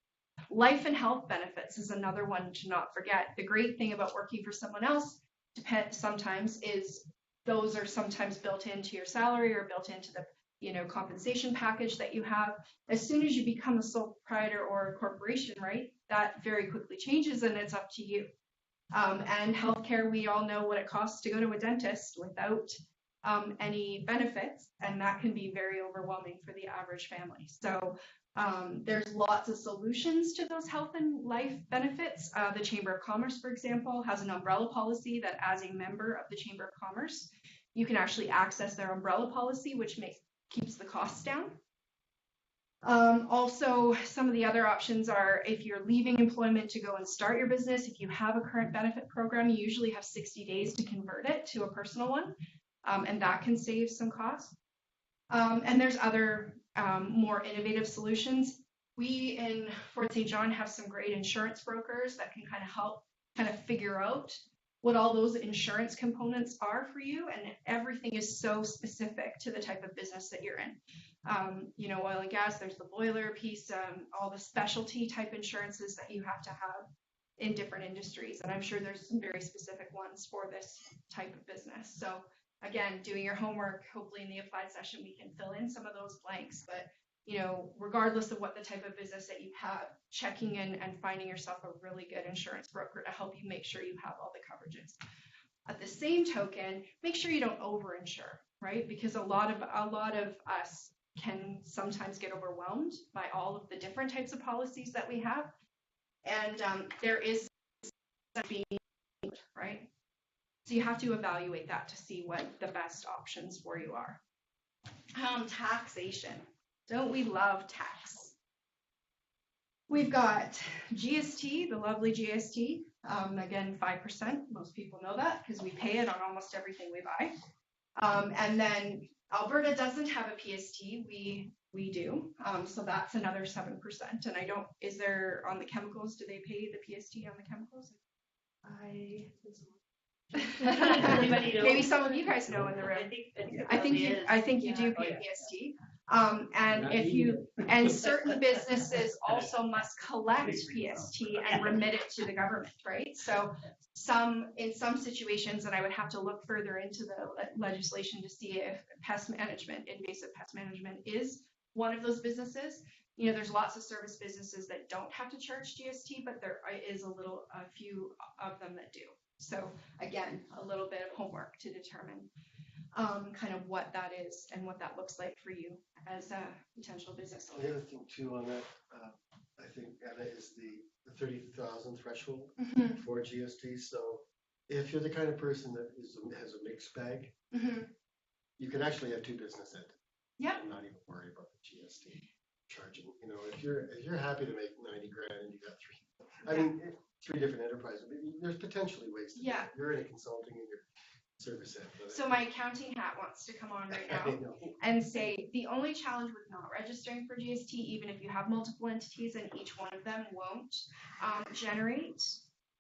Speaker 3: Life and health benefits is another one to not forget. The great thing about working for someone else sometimes is those are sometimes built into your salary or built into the compensation package that you have. As soon as you become a sole proprietor or a corporation, right, that very quickly changes and it's up to you. And healthcare, we all know what it costs to go to a dentist without any benefits, and that can be very overwhelming for the average family. So there's lots of solutions to those health and life benefits. The Chamber of Commerce, for example, has an umbrella policy that as a member of the Chamber of Commerce, you can actually access their umbrella policy, which keeps the costs down. Also, some of the other options are if you're leaving employment to go and start your business, if you have a current benefit program, you usually have 60 days to convert it to a personal one, and that can save some costs. And there's other more innovative solutions. We in Fort St. John have some great insurance brokers that can kind of help figure out what all those insurance components are for you, and everything is so specific to the type of business that you're in. Oil and gas, there's the boiler piece, all the specialty type insurances that you have to have in different industries, and I'm sure there's some very specific ones for this type of business. So again, doing your homework, hopefully in the applied session we can fill in some of those blanks, but regardless of what the type of business that you have, checking in and finding yourself a really good insurance broker to help you make sure you have all the coverages. At the same token, make sure you don't over-insure, right? Because a lot of us can sometimes get overwhelmed by all of the different types of policies that we have, and there is being, right? So you have to evaluate that to see what the best options for you are. Taxation. Don't we love tax? We've got GST, the lovely GST. Again, 5%. Most people know that because we pay it on almost everything we buy. And then Alberta doesn't have a PST. We do. So that's another 7%. And is there on the chemicals? Do they pay the PST on the chemicals? Maybe some of you guys know in the room. I think you do pay PST. And certain businesses also must collect PST and remit it to the government, right? So in some situations, and I would have to look further into the legislation to see if invasive pest management is one of those businesses. There's lots of service businesses that don't have to charge GST, but there is a few of them that do. So again, a little bit of homework to determine kind of what that is and what that looks like for you as a potential business owner.
Speaker 2: The other thing too on that, I think, Anna, is the 30,000 threshold for GST. So if you're the kind of person that has a mixed bag, you can actually have two business entities.
Speaker 3: Yeah.
Speaker 2: And not even worry about the GST charging. If you're happy to make 90 grand and you got three different enterprises, there's potentially ways to do it. You're in a consulting and you're service end.
Speaker 3: So my accounting hat wants to come on right now and say the only challenge with not registering for GST, even if you have multiple entities and each one of them won't generate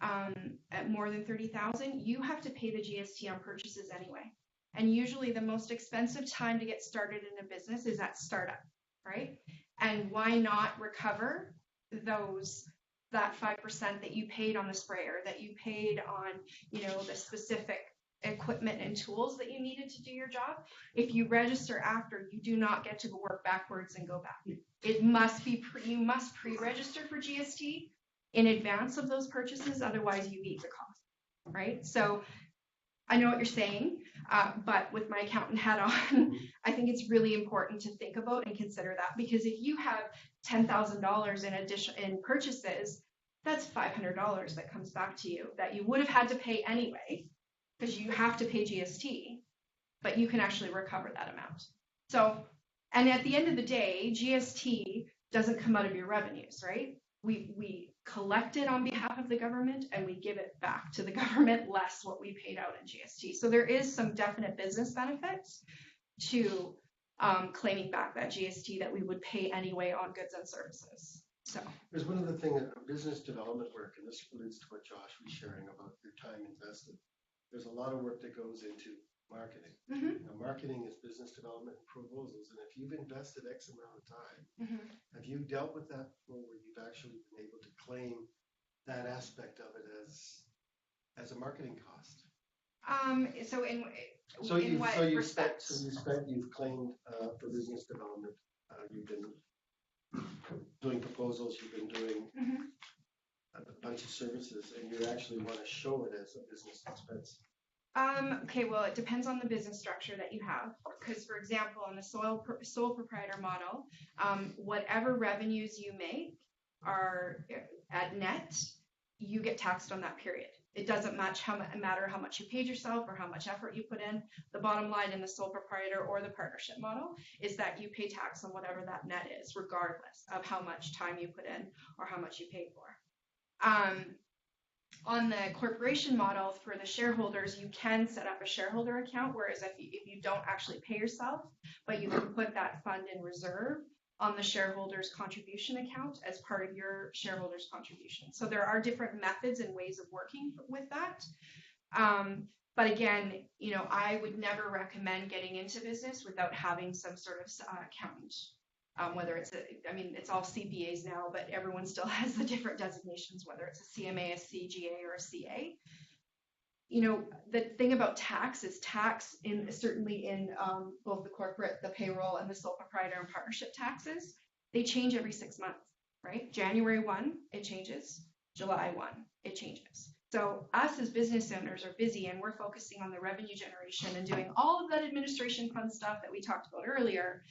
Speaker 3: at more than 30,000, you have to pay the GST on purchases anyway. And usually the most expensive time to get started in a business is at startup, right? And why not recover that 5% that you paid on the sprayer, that you paid on, the specific equipment and tools that you needed to do your job? If you register after, you do not get to work backwards and go back. It must be you must pre-register for GST in advance of those purchases, otherwise you eat the cost, right? So I know what you're saying, but with my accountant hat on, I think it's really important to think about and consider that, because if you have $10,000 in purchases, that's $500 that comes back to you that you would have had to pay anyway, because you have to pay GST. but you can actually recover that amount. So, and at the end of the day, GST doesn't come out of your revenues, right? We collect it on behalf of the government and we give it back to the government less what we paid out in GST. So there is some definite business benefits to claiming back that GST that we would pay anyway on goods and services. So
Speaker 2: There's one other thing in business development work, and this relates to what Josh was sharing about your time invested. There's a lot of work that goes into marketing. Marketing is business development and proposals, and if you've invested X amount of time, have you dealt with that before, where you've actually been able to claim that aspect of it as a marketing cost?
Speaker 3: So in
Speaker 2: You've
Speaker 3: what respect?
Speaker 2: You've claimed for business development. You've been doing proposals. You've been doing a bunch of services, and you actually want to show it as a business expense.
Speaker 3: Okay, well, it depends on the business structure that you have. Because, for example, on the sole proprietor model, whatever revenues you make are at net, you get taxed on that period. It doesn't matter how much you paid yourself or how much effort you put in. The bottom line in the sole proprietor or the partnership model is that you pay tax on whatever that net is, regardless of how much time you put in or how much you paid for. On the corporation model, for the shareholders, you can set up a shareholder account, whereas if you don't actually pay yourself, but you can put that fund in reserve on the shareholders contribution account as part of your shareholders contribution. So there are different methods and ways of working with that. But again, I would never recommend getting into business without having some sort of accountant. Whether it's it's all CPAs now, but everyone still has the different designations, whether it's a CMA, a CGA, or a CA. The thing about tax is certainly in both the corporate, the payroll, and the sole proprietor and partnership taxes, they change every 6 months, right? January 1, it changes. July 1, it changes. So us as business owners are busy and we're focusing on the revenue generation and doing all of that administration fun stuff that we talked about earlier.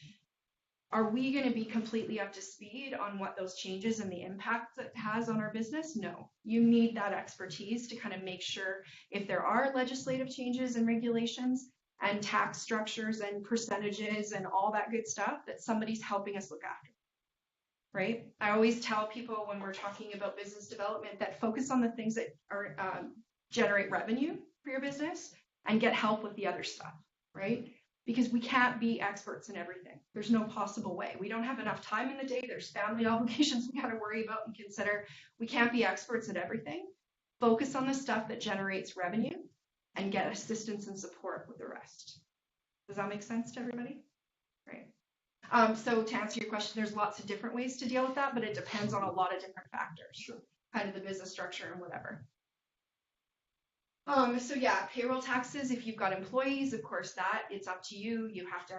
Speaker 3: Are we going to be completely up to speed on what those changes and the impact that has on our business? No. You need that expertise to kind of make sure if there are legislative changes and regulations and tax structures and percentages and all that good stuff, that somebody's helping us look after. Right? I always tell people when we're talking about business development that focus on the things that are generate revenue for your business and get help with the other stuff. Right? Because we can't be experts in everything. There's no possible way. We don't have enough time in the day. There's family obligations we got to worry about and consider. We can't be experts at everything. Focus on the stuff that generates revenue and get assistance and support with the rest. Does that make sense to everybody? Right. So to answer your question, there's lots of different ways to deal with that, but it depends on a lot of different factors.
Speaker 2: Sure.
Speaker 3: Kind of the business structure and whatever. So yeah, payroll taxes, if you've got employees, of course that it's up to you. You have to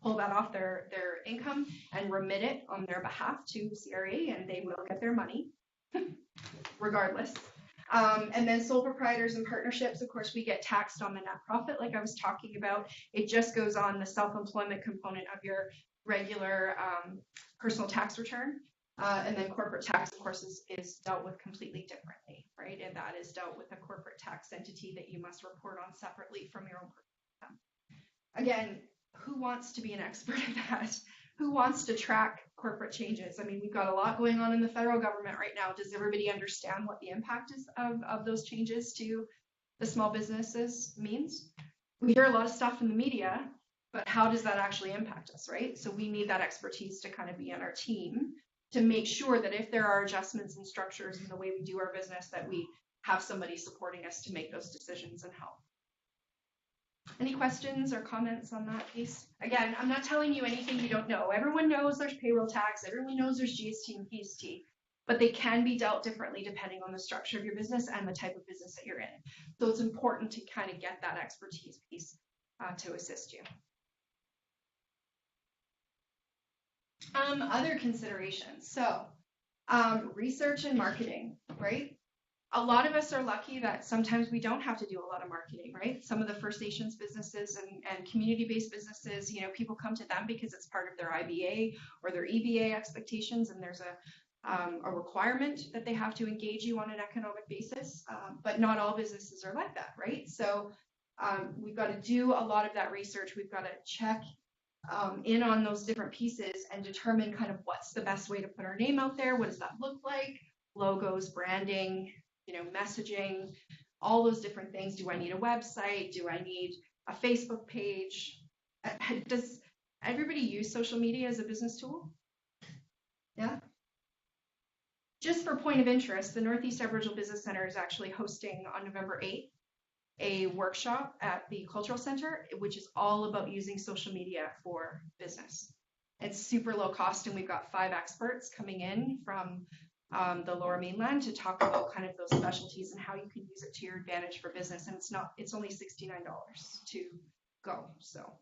Speaker 3: pull that off their income and remit it on their behalf to CRA, and they will get their money regardless. And then sole proprietors and partnerships, of course, we get taxed on the net profit like I was talking about. It just goes on the self-employment component of your regular personal tax return. And then corporate tax, of course, is dealt with completely differently, right? And that is dealt with a corporate tax entity that you must report on separately from your own income. Again, who wants to be an expert in that? Who wants to track corporate changes? I mean, we've got a lot going on in the federal government right now. Does everybody understand what the impact is of those changes to the small businesses means? We hear a lot of stuff in the media, but how does that actually impact us, right? So we need that expertise to kind of be on our team to make sure that if there are adjustments and structures in the way we do our business, that we have somebody supporting us to make those decisions and help. Any questions or comments on that piece? Again, I'm not telling you anything you don't know. Everyone knows there's payroll tax. Everyone knows there's GST and PST, but they can be dealt differently depending on the structure of your business and the type of business that you're in. So it's important to kind of get that expertise piece to assist you. Other considerations. So research and marketing, right? A lot of us are lucky that sometimes we don't have to do a lot of marketing, right? Some of the First Nations businesses and community-based businesses, people come to them because it's part of their IBA or their EBA expectations, and there's a requirement that they have to engage you on an economic basis. But not all businesses are like that, right? So We've got to do a lot of that research. We've got to check in on those different pieces and determine kind of what's the best way to put our name out there. What does that look like? Logos, branding, messaging, all those different things. Do I need a website? Do I need a Facebook page? Does everybody use social media as a business tool? Yeah. Just for point of interest, the Northeast Aboriginal Business Center is actually hosting on November 8th a workshop at the Cultural Center, which is all about using social media for business. It's super low cost, and we've got 5 experts coming in from the Lower Mainland to talk about kind of those specialties and how you can use it to your advantage for business. And it's only $69 to go. So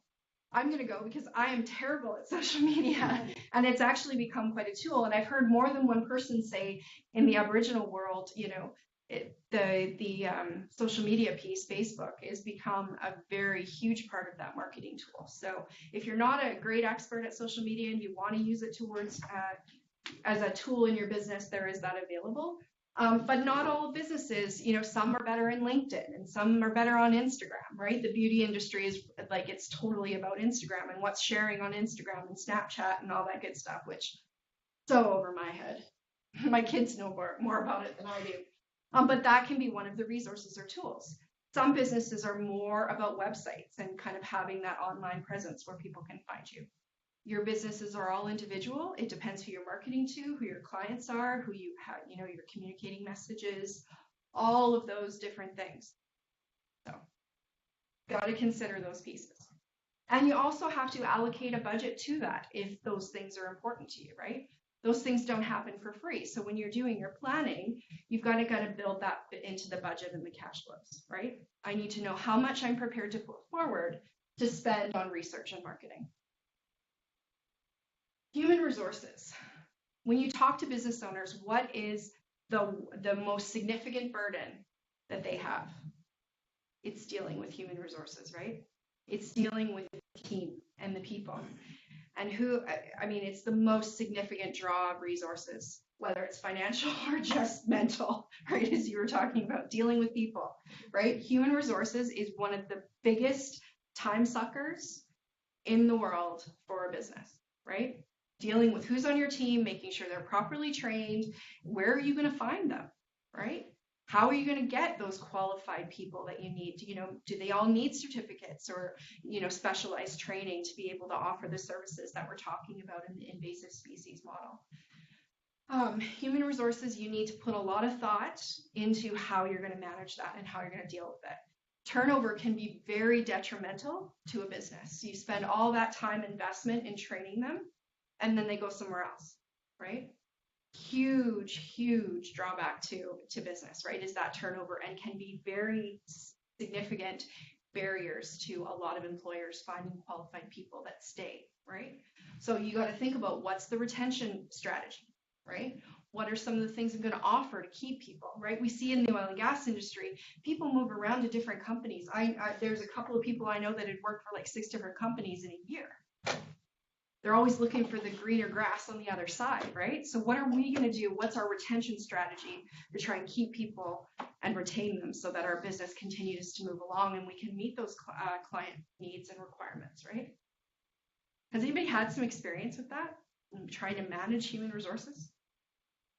Speaker 3: I'm going to go because I am terrible at social media, and it's actually become quite a tool. And I've heard more than one person say in the Aboriginal world, the social media piece, Facebook, has become a very huge part of that marketing tool. So if you're not a great expert at social media and you want to use it towards as a tool in your business, there is that available. But not all businesses, some are better in LinkedIn and some are better on Instagram, right? The beauty industry is like, it's totally about Instagram and what's sharing on Instagram and Snapchat and all that good stuff, which so over my head. My kids know more about it than I do. But that can be one of the resources or tools. Some businesses are more about websites and kind of having that online presence where people can find you. Your businesses are all individual. It depends who you're marketing to, who your clients are, who you have, your communicating messages, all of those different things. So, got to consider those pieces. And you also have to allocate a budget to that if those things are important to you, right? Those things don't happen for free. So when you're doing your planning, you've got to build that into the budget and the cash flows, right? I need to know how much I'm prepared to put forward to spend on research and marketing. Human resources. When you talk to business owners, what is the most significant burden that they have? It's dealing with human resources, right? It's dealing with the team and the people. And it's the most significant draw of resources, whether it's financial or just mental, right? As you were talking about, dealing with people, right? Human resources is one of the biggest time suckers in the world for a business, right? Dealing with who's on your team, making sure they're properly trained. Where are you going to find them, right? How are you going to get those qualified people that you need? Do they all need certificates or, specialized training to be able to offer the services that we're talking about in the invasive species model? Human resources, you need to put a lot of thought into how you're going to manage that and how you're going to deal with it. Turnover can be very detrimental to a business. You spend all that time investment in training them, and then they go somewhere else, right? Huge drawback to business, right, is that turnover, and can be very significant barriers to a lot of employers finding qualified people that stay, right? So you got to think about what's the retention strategy, right? What are some of the things I'm going to offer to keep people, right? We see in the oil and gas industry, people move around to different companies. There's a couple of people I know that had worked for like 6 different companies in a year. They're always looking for the greener grass on the other side, right? So what are we going to do? What's our retention strategy to try and keep people and retain them so that our business continues to move along and we can meet those client needs and requirements, right? Has anybody had some experience with that? Trying to manage human resources?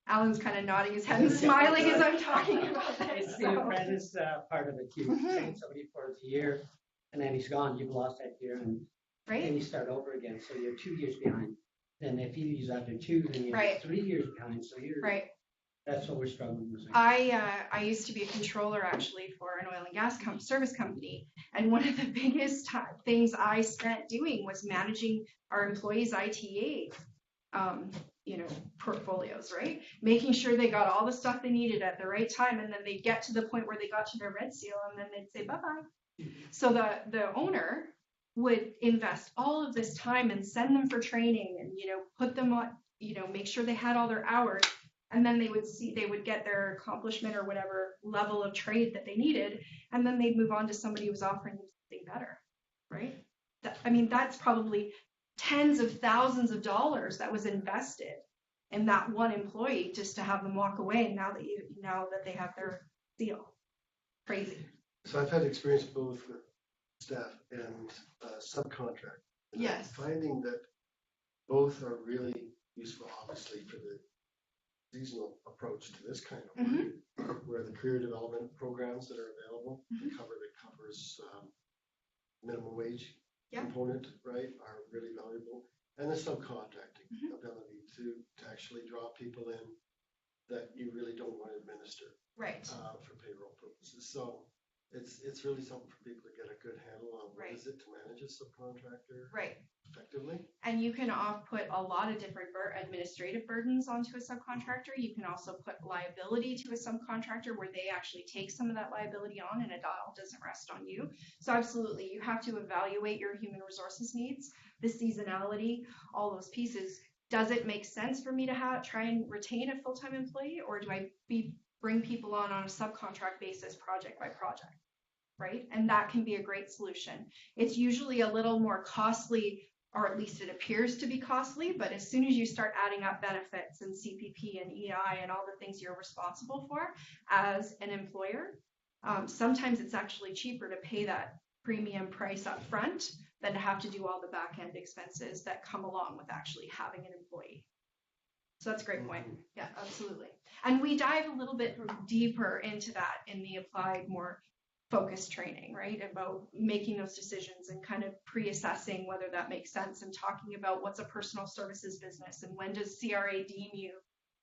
Speaker 3: Alan's kind of nodding his head and smiling as I'm talking about this.
Speaker 8: It's the apprentice part of it. You train somebody for a year and then he's gone. You've lost that year and
Speaker 3: right?
Speaker 8: Then you start over again. So you're 2 years behind. Then if you use after 2, then you're
Speaker 3: right.
Speaker 8: 3 years behind. So you're
Speaker 3: right.
Speaker 8: That's what we're struggling with.
Speaker 3: I used to be a controller actually for an oil and gas service company, and one of the biggest things I spent doing was managing our employees' ITA, portfolios, right? Making sure they got all the stuff they needed at the right time, and then they'd get to the point where they got to their red seal, and then they'd say bye-bye. So the owner would invest all of this time and send them for training and, put them on, make sure they had all their hours. And then they would get their accomplishment or whatever level of trade that they needed. And then they'd move on to somebody who was offering them something better, right? That's probably tens of thousands of dollars that was invested in that one employee just to have them walk away now that they have their seal. Crazy.
Speaker 2: So I've had experience both with staff and subcontract. And I'm
Speaker 3: Yes.
Speaker 2: finding that both are really useful, obviously, for the seasonal approach to this kind of work, where the career development programs that are available, the cover that covers minimum wage component, right, are really valuable. And the subcontracting ability to actually draw people in that you really don't want to administer
Speaker 3: Right.
Speaker 2: for payroll purposes. So it's really something for people to get a good handle on what is it to manage a subcontractor
Speaker 3: Right.
Speaker 2: effectively.
Speaker 3: And you can put a lot of different administrative burdens onto a subcontractor. You can also put liability to a subcontractor where they actually take some of that liability on and it all doesn't rest on you. So absolutely, you have to evaluate your human resources needs, the seasonality, all those pieces. Does it make sense for me to try and retain a full-time employee, or do I bring people on a subcontract basis project by project, right? And that can be a great solution. It's usually a little more costly, or at least it appears to be costly, but as soon as you start adding up benefits and CPP and EI and all the things you're responsible for as an employer, sometimes it's actually cheaper to pay that premium price up front than to have to do all the back end expenses that come along with actually having an employee. So that's a great point. Yeah, absolutely. And we dive a little bit deeper into that in the applied, more focused training, right? About making those decisions and kind of pre-assessing whether that makes sense, and talking about what's a personal services business and when does CRA deem you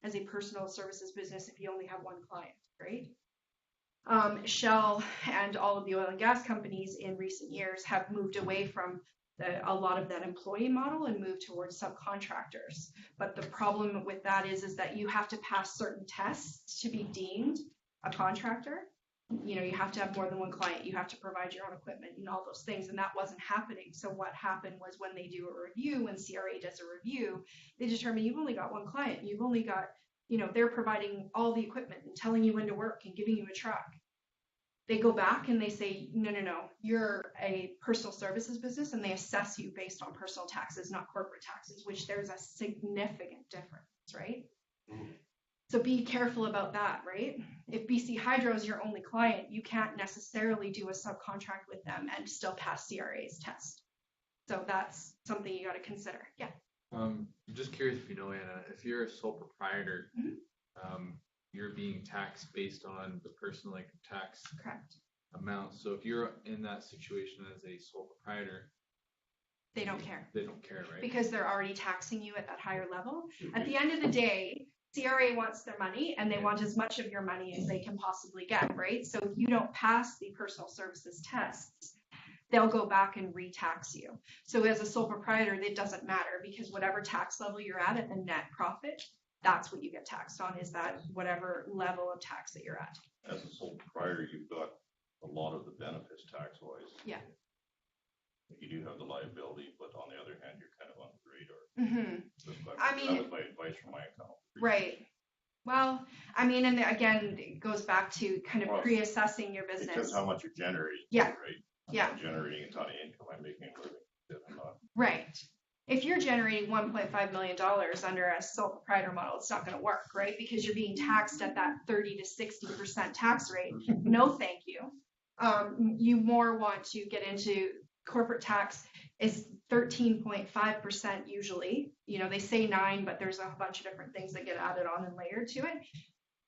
Speaker 3: as a personal services business if you only have one client, right? Shell and all of the oil and gas companies in recent years have moved away from a lot of that employee model and moved towards subcontractors. But the problem with that is that you have to pass certain tests to be deemed a contractor. You know, you have to have more than one client, you have to provide your own equipment and all those things, and that wasn't happening. So what happened was, when they do a review, when CRA does a review, they determine you've only got one client, you've only got, you know, they're providing all the equipment and telling you when to work and giving you a truck. They go back and they say, no, you're a personal services business, and they assess you based on personal taxes, not corporate taxes, which there's a significant difference, right? So be careful about that, right? If BC Hydro is your only client, you can't necessarily do a subcontract with them and still pass CRA's test. So that's something you got to consider. Yeah.
Speaker 5: I'm just curious if you know, Anna, if you're a sole proprietor, you're being taxed based on the personal income tax amount. So if you're in that situation as a sole proprietor,
Speaker 3: they don't care.
Speaker 5: They don't care, right?
Speaker 3: Because they're already taxing you at that higher level. At the end of the day, CRA wants their money, and they want as much of your money as they can possibly get, right? So if you don't pass the personal services tests, they'll go back and re-tax you. So as a sole proprietor, it doesn't matter, because whatever tax level you're at the net profit, that's what you get taxed on, is that whatever level of tax that you're at.
Speaker 7: As a sole proprietor, you've got a lot of the benefits tax-wise.
Speaker 3: Yeah.
Speaker 7: You do have the liability, but on the other hand, you're kind of on the radar. That was my advice from my account.
Speaker 3: Right. Well, I mean, and again, it goes back to kind of pre-assessing your business.
Speaker 7: Because how much you're generating.
Speaker 3: Yeah.
Speaker 7: Right?
Speaker 3: Yeah.
Speaker 7: I'm generating a ton of income. I'm making a living. I'm not.
Speaker 3: Right. If you're generating $1.5 million under a sole proprietor model, it's not going to work, right? Because you're being taxed at that 30 to 60% tax rate. No, thank you. You more want to get into corporate tax is 13.5% usually. You know, they say 9, but there's a bunch of different things that get added on and layered to it.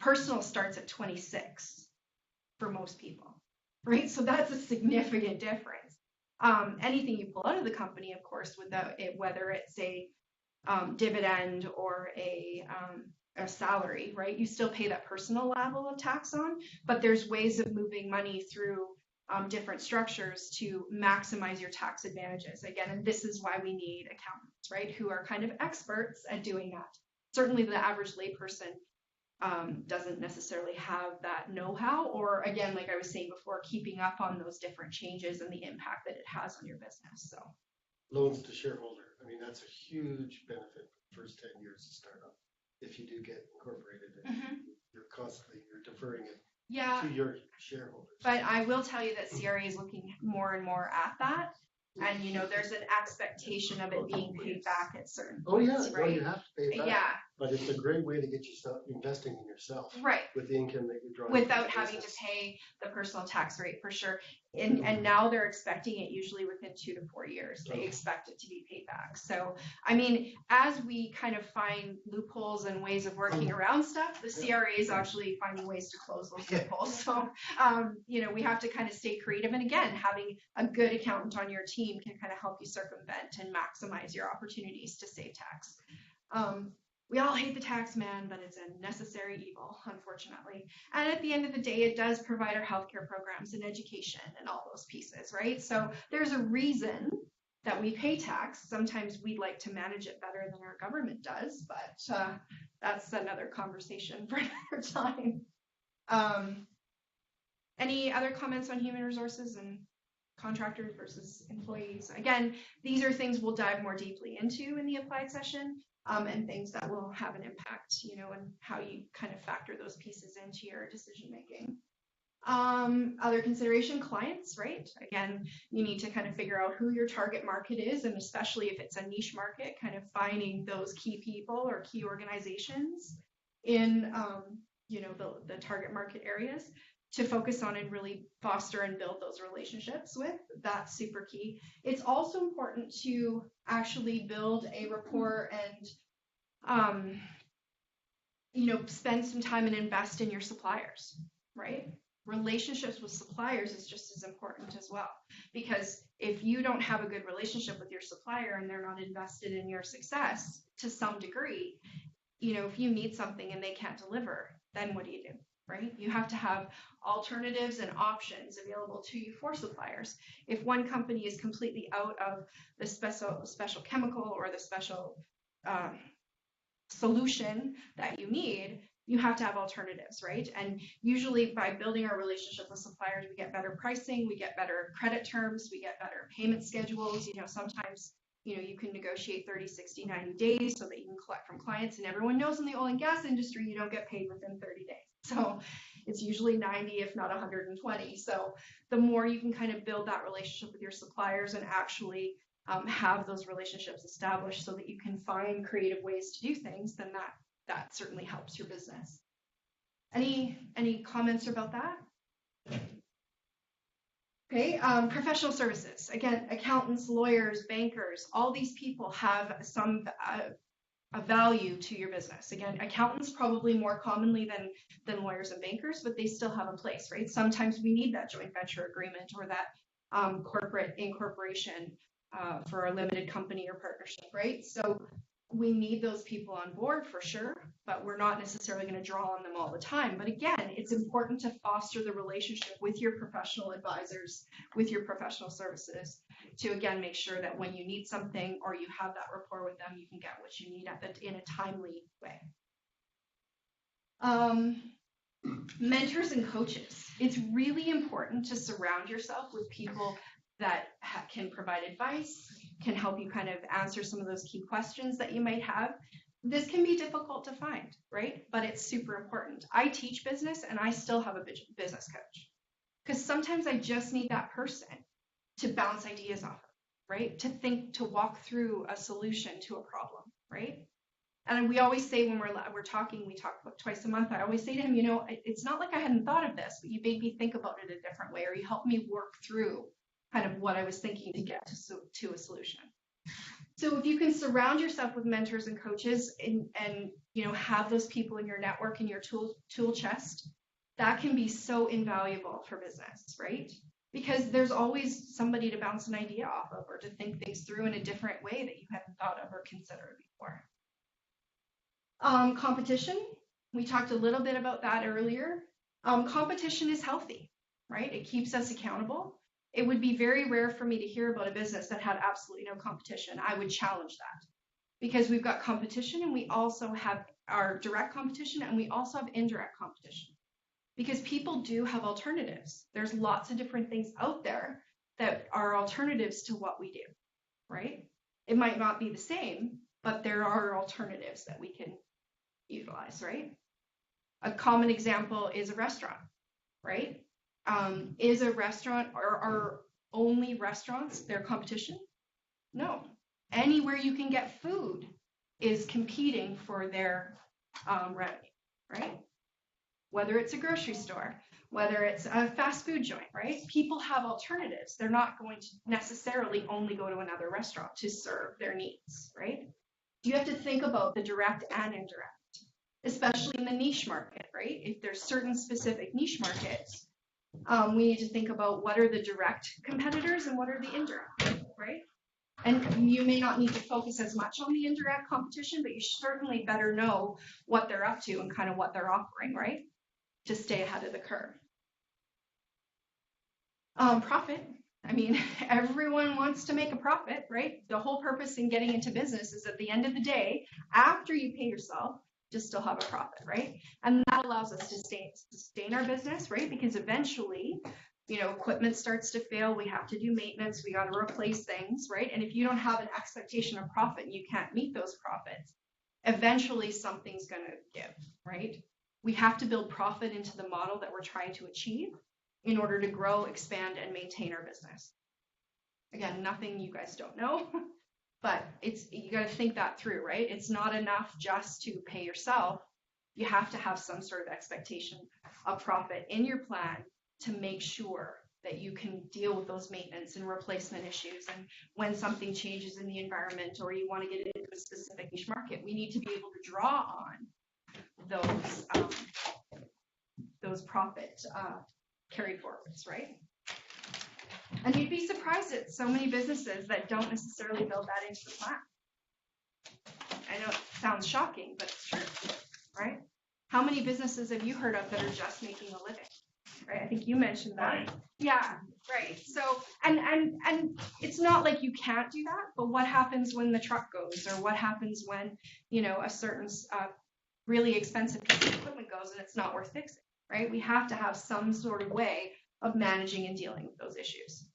Speaker 3: Personal starts at 26 for most people, right? So that's a significant difference. Anything you pull out of the company, of course, whether it's a dividend or a salary, right? You still pay that personal level of tax on, but there's ways of moving money through different structures to maximize your tax advantages. Again, and this is why we need accountants, right? Who are kind of experts at doing that. Certainly the average layperson doesn't necessarily have that know-how, or again, like I was saying before, keeping up on those different changes and the impact that it has on your business. So
Speaker 2: loans to shareholder. I mean, that's a huge benefit for the first 10 years to start up. If you do get incorporated, and you're deferring it to your shareholders.
Speaker 3: But I will tell you that CRA is looking more and more at that. And, you know, there's an expectation of it being paid back at certain points, right?
Speaker 2: You have to pay it back.
Speaker 3: Yeah.
Speaker 2: but it's a great way to get yourself investing in yourself
Speaker 3: Right.
Speaker 2: with the income that you're drawing.
Speaker 3: Without
Speaker 2: from the
Speaker 3: having to
Speaker 2: business.
Speaker 3: pay the personal tax rate for sure. And now they're expecting it usually within 2 to 4 years. They expect it to be paid back. So, I mean, as we kind of find loopholes and ways of working around stuff, the CRA is actually finding ways to close those loopholes. So, we have to kind of stay creative. And again, having a good accountant on your team can kind of help you circumvent and maximize your opportunities to save tax. We all hate the tax man, but it's a necessary evil, unfortunately. And at the end of the day, it does provide our healthcare programs and education and all those pieces, right? So there's a reason that we pay tax. Sometimes we like to manage it better than our government does, but that's another conversation for another time. Any other comments on human resources and contractors versus employees? Again, these are things we'll dive more deeply into in the applied session. And things that will have an impact, and how you kind of factor those pieces into your decision making. Other consideration, clients, right? Again, you need to kind of figure out who your target market is, and especially if it's a niche market, kind of finding those key people or key organizations in, the target market areas to focus on and really foster and build those relationships with. That's super key. It's also important to actually build a rapport and, spend some time and invest in your suppliers, right? Relationships with suppliers is just as important as well, because if you don't have a good relationship with your supplier and they're not invested in your success to some degree, if you need something and they can't deliver, then what do? Right? You have to have alternatives and options available to you for suppliers. If one company is completely out of the special chemical or the special solution that you need, you have to have alternatives, right? And usually by building our relationship with suppliers, we get better pricing, we get better credit terms, we get better payment schedules. Sometimes you can negotiate 30, 60, 90 days so that you can collect from clients, and everyone knows in the oil and gas industry, you don't get paid within 30 days. So it's usually 90, if not 120. So the more you can kind of build that relationship with your suppliers and actually have those relationships established so that you can find creative ways to do things, then that certainly helps your business. Any comments about that? Okay, professional services. Again, accountants, lawyers, bankers, all these people have some a value to your business. Again, accountants probably more commonly than lawyers and bankers, but they still have a place, right? Sometimes we need that joint venture agreement or that corporate incorporation for a limited company or partnership, right? So we need those people on board for sure, but we're not necessarily going to draw on them all the time. But again, it's important to foster the relationship with your professional advisors, with your professional services, to again make sure that when you need something or you have that rapport with them, you can get what you need in a timely way. Mentors and coaches. It's really important to surround yourself with people that can provide advice, can help you kind of answer some of those key questions that you might have. This can be difficult to find, right? But it's super important. I teach business and I still have a business coach, because sometimes I just need that person to bounce ideas off of, right? To walk through a solution to a problem, right? And we always say when we're talking, we talk about twice a month. I always say to him, it's not like I hadn't thought of this, but you made me think about it a different way, or you helped me work through kind of what I was thinking to get to a solution. So if you can surround yourself with mentors and coaches and have those people in your network, in your tool chest, that can be so invaluable for business, right? Because there's always somebody to bounce an idea off of or to think things through in a different way that you hadn't thought of or considered before. Competition, we talked a little bit about that earlier. Competition is healthy, right? It keeps us accountable. It would be very rare for me to hear about a business that had absolutely no competition. I would challenge that, because we've got competition and we also have our direct competition and we also have indirect competition, because people do have alternatives. There's lots of different things out there that are alternatives to what we do, right? It might not be the same, but there are alternatives that we can utilize, right? A common example is a restaurant, right? Is a restaurant, or are only restaurants their competition? No. Anywhere you can get food is competing for their revenue, right? Whether it's a grocery store, whether it's a fast food joint, right? People have alternatives. They're not going to necessarily only go to another restaurant to serve their needs, right? You have to think about the direct and indirect, especially in the niche market, right? If there's certain specific niche markets, we need to think about what are the direct competitors and what are the indirect, right? And you may not need to focus as much on the indirect competition, but you certainly better know what they're up to and kind of what they're offering, right? To stay ahead of the curve. Profit. I mean, everyone wants to make a profit, right? The whole purpose in getting into business is at the end of the day, after you pay yourself, to still have a profit, right? And that allows us to sustain our business, right? Because eventually, you know, equipment starts to fail. We have to do maintenance. We got to replace things, right? And if you don't have an expectation of profit and you can't meet those profits, eventually something's going to give, right? We have to build profit into the model that we're trying to achieve in order to grow, expand, and maintain our business. Again, nothing you guys don't know, but you got to think that through, right? It's not enough just to pay yourself. You have to have some sort of expectation of profit in your plan to make sure that you can deal with those maintenance and replacement issues. And when something changes in the environment or you want to get into a specific niche market, we need to be able to draw on those profit carry forwards, right? And you'd be surprised at so many businesses that don't necessarily build that into the plan. I know it sounds shocking, but it's true, right? How many businesses have you heard of that are just making a living, right? I think you mentioned that. Right. Yeah, right. So, and it's not like you can't do that, but what happens when the truck goes, or what happens when, you know, a certain really expensive piece of equipment goes and it's not worth fixing? Right? We have to have some sort of way of managing and dealing with those issues.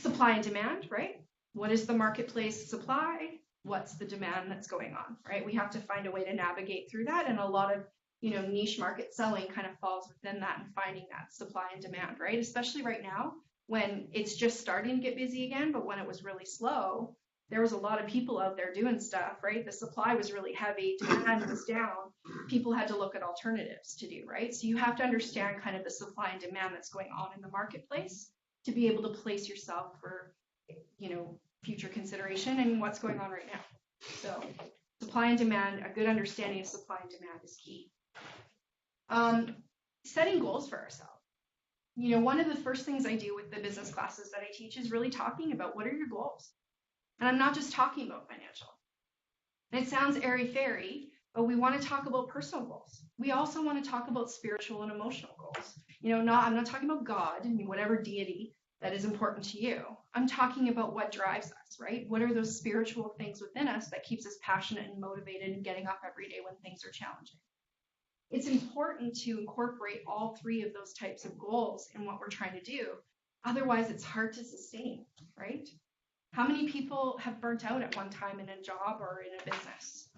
Speaker 3: Supply and demand, right? What is the marketplace supply? What's the demand that's going on, right? We have to find a way to navigate through that, and a lot of, you know, niche market selling kind of falls within that and finding that supply and demand, right? Especially right now when it's just starting to get busy again, but when it was really slow, there was a lot of people out there doing stuff, right? The supply was really heavy, demand was down. People had to look at alternatives to do, right? So you have to understand kind of the supply and demand that's going on in the marketplace to be able to place yourself for, you know, future consideration and what's going on right now. So supply and demand, a good understanding of supply and demand is key. Setting goals for ourselves. You know, one of the first things I do with the business classes that I teach is really talking about what are your goals? And I'm not just talking about financial. And it sounds airy-fairy, but we want to talk about personal goals. We also want to talk about spiritual and emotional goals. You know, I'm not talking about God and whatever deity that is important to you. I'm talking about what drives us, right? What are those spiritual things within us that keeps us passionate and motivated and getting up every day when things are challenging? It's important to incorporate all three of those types of goals in what we're trying to do. Otherwise, it's hard to sustain, right? How many people have burnt out at one time in a job or in a business?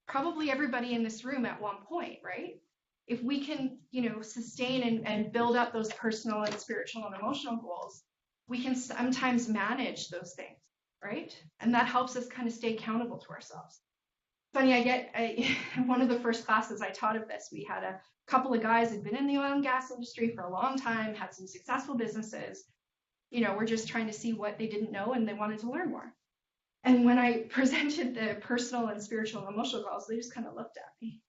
Speaker 3: Probably everybody in this room at one point, right? If we can, you know, sustain and build up those personal and spiritual and emotional goals, we can sometimes manage those things, right? And that helps us kind of stay accountable to ourselves. Funny, one of the first classes I taught of this, we had a couple of guys who'd been in the oil and gas industry for a long time, had some successful businesses. You know, we're just trying to see what they didn't know and they wanted to learn more. And when I presented the personal and spiritual and emotional goals, they just kind of looked at me.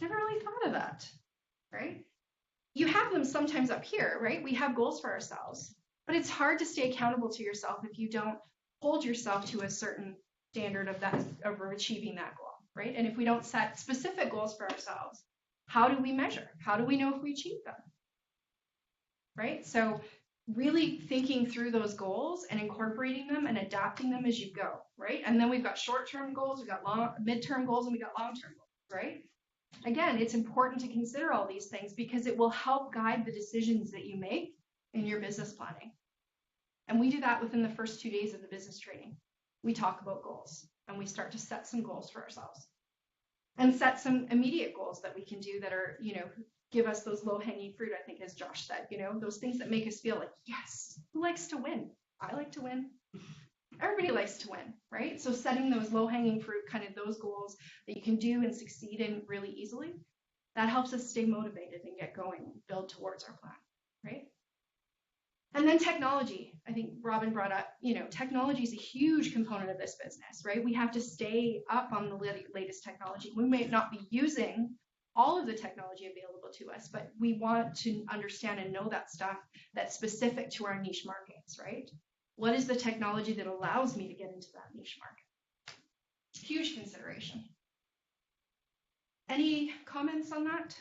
Speaker 3: Never really thought of that, right? You have them sometimes up here, right? We have goals for ourselves, but it's hard to stay accountable to yourself if you don't hold yourself to a certain standard of achieving that goal, right? And if we don't set specific goals for ourselves, how do we measure? How do we know if we achieve them, right? So really thinking through those goals and incorporating them and adapting them as you go, right? And then we've got short-term goals, we've got midterm goals, and we've got long-term goals, right? Again, it's important to consider all these things because it will help guide the decisions that you make in your business planning. And we do that within the first 2 days of the business training. We talk about goals and we start to set some goals for ourselves and set some immediate goals that we can do that are, you know, give us those low-hanging fruit, I think, as Josh said, you know, those things that make us feel like, yes, who likes to win? I like to win. Everybody likes to win, right? So setting those low-hanging fruit, kind of those goals that you can do and succeed in really easily, that helps us stay motivated and get going and build towards our plan, right? And then technology. I think Robin brought up, technology is a huge component of this business, right? We have to stay up on the latest technology. We may not be using all of the technology available to us, but we want to understand and know that stuff that's specific to our niche markets, right? What is the technology that allows me to get into that niche market? Huge consideration. Any comments on that?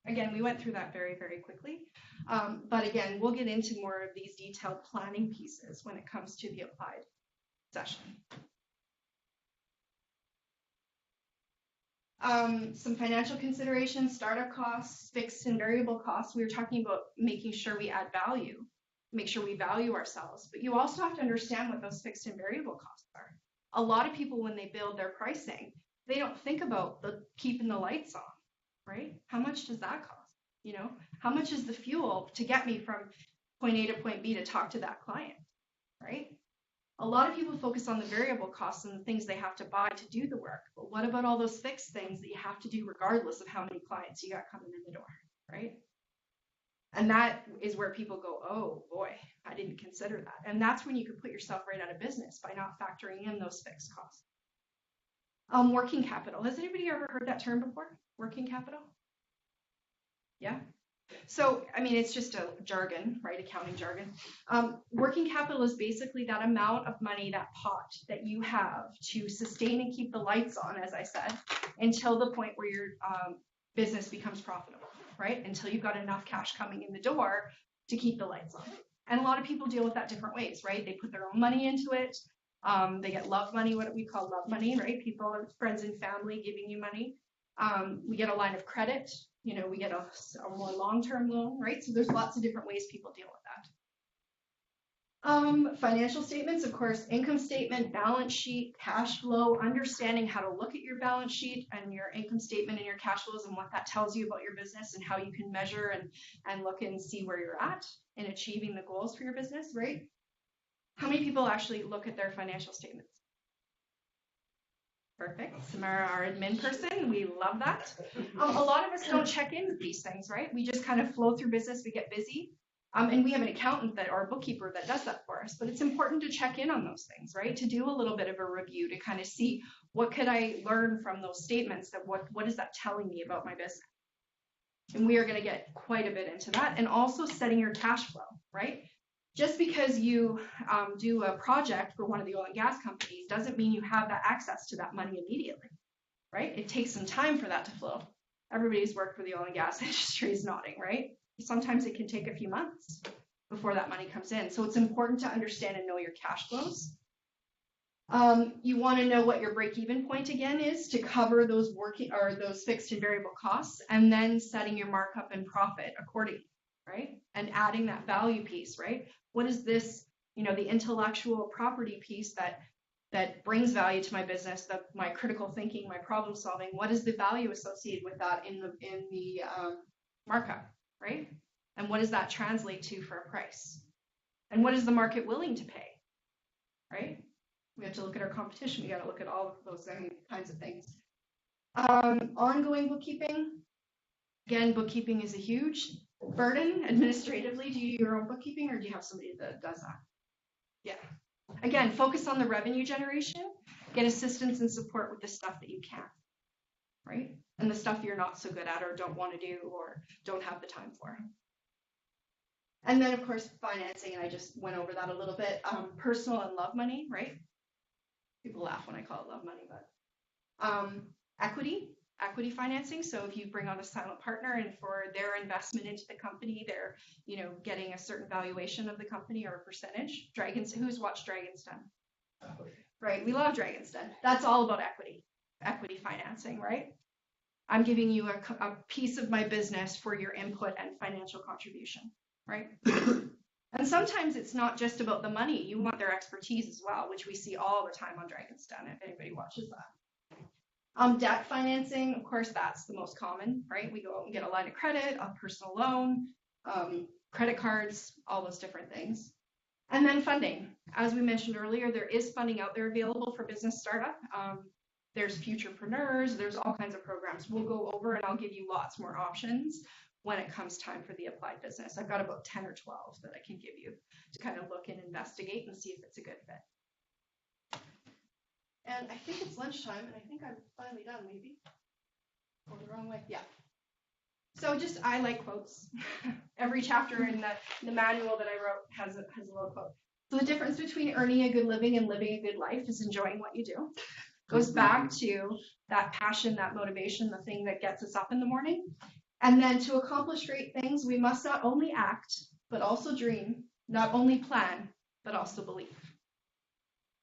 Speaker 3: Again, we went through that very, very quickly. But again, we'll get into more of these detailed planning pieces when it comes to the applied session. Some financial considerations, startup costs, fixed and variable costs. We were talking about making sure we add value, make sure we value ourselves. But you also have to understand what those fixed and variable costs are. A lot of people, when they build their pricing, they don't think about keeping the lights on, right? How much does that cost? How much is the fuel to get me from point A to point B to talk to that client, right? A lot of people focus on the variable costs and the things they have to buy to do the work. But what about all those fixed things that you have to do regardless of how many clients you got coming in the door, right? And that is where people go, oh boy, I didn't consider that. And that's when you could put yourself right out of business by not factoring in those fixed costs. Working capital. Has anybody ever heard that term before? Working capital? Yeah. So, it's just a jargon, right? Accounting jargon. Working capital is basically that amount of money, that pot that you have to sustain and keep the lights on, as I said, until the point where your business becomes profitable, right? Until you've got enough cash coming in the door to keep the lights on. And a lot of people deal with that different ways, right? They put their own money into it. They get love money, what we call love money, right? People, friends and family giving you money. We get a line of credit. We get a more long-term loan, right? So there's lots of different ways people deal with that. Financial statements, of course, income statement, balance sheet, cash flow, understanding how to look at your balance sheet and your income statement and your cash flows and what that tells you about your business and how you can measure and look and see where you're at in achieving the goals for your business, right? How many people actually look at their financial statements? Perfect. Samara, our admin person, we love that. A lot of us don't check in with these things, right? We just kind of flow through business, we get busy. And we have an accountant or a bookkeeper that does that for us. But it's important to check in on those things, right? To do a little bit of a review to kind of see what could I learn from those statements, that what is that telling me about my business? And we are going to get quite a bit into that. And also setting your cash flow, right? Just because you do a project for one of the oil and gas companies doesn't mean you have that access to that money immediately, right? It takes some time for that to flow. Everybody's worked for the oil and gas industry is nodding, right? Sometimes it can take a few months before that money comes in. So it's important to understand and know your cash flows. You want to know what your break-even point again is to cover those those fixed and variable costs, and then setting your markup and profit accordingly, right? And adding that value piece, right? What is this, the intellectual property piece that brings value to my business, my critical thinking, my problem solving? What is the value associated with that in the markup, right? And what does that translate to for a price? And what is the market willing to pay, right? We have to look at our competition. We got to look at all of those kinds of things. Ongoing bookkeeping. Again, bookkeeping is a huge burden administratively. Do you do your own bookkeeping or do you have somebody that does that? Yeah. Again, focus on the revenue generation. Get assistance and support with the stuff that you can, right? And the stuff you're not so good at or don't want to do or don't have the time for. And then, of course, financing, and I just went over that a little bit. Personal and love money, right? People laugh when I call it love money, but equity financing. So if you bring on a silent partner and for their investment into the company, they're, getting a certain valuation of the company or a percentage. Who's watched Dragon's Den? Right, we love Dragon's Den. That's all about equity financing, right? I'm giving you a piece of my business for your input and financial contribution, right? And sometimes it's not just about the money. You want their expertise as well, which we see all the time on Dragon's Den, if anybody watches that. Debt financing, of course, that's the most common, right? We go out and get a line of credit, a personal loan, credit cards, all those different things. And then funding. As we mentioned earlier, there is funding out there available for business startup. There's futurepreneurs, there's all kinds of programs. We'll go over and I'll give you lots more options when it comes time for the applied business. I've got about 10 or 12 that I can give you to kind of look and investigate and see if it's a good fit. And I think it's lunchtime, and I think I'm finally done, maybe. Or the wrong way, yeah. So just, I like quotes. Every chapter in the manual that I wrote has a little quote. So the difference between earning a good living and living a good life is enjoying what you do. Goes back to that passion, that motivation, the thing that gets us up in the morning. And then to accomplish great things, we must not only act, but also dream, not only plan, but also believe.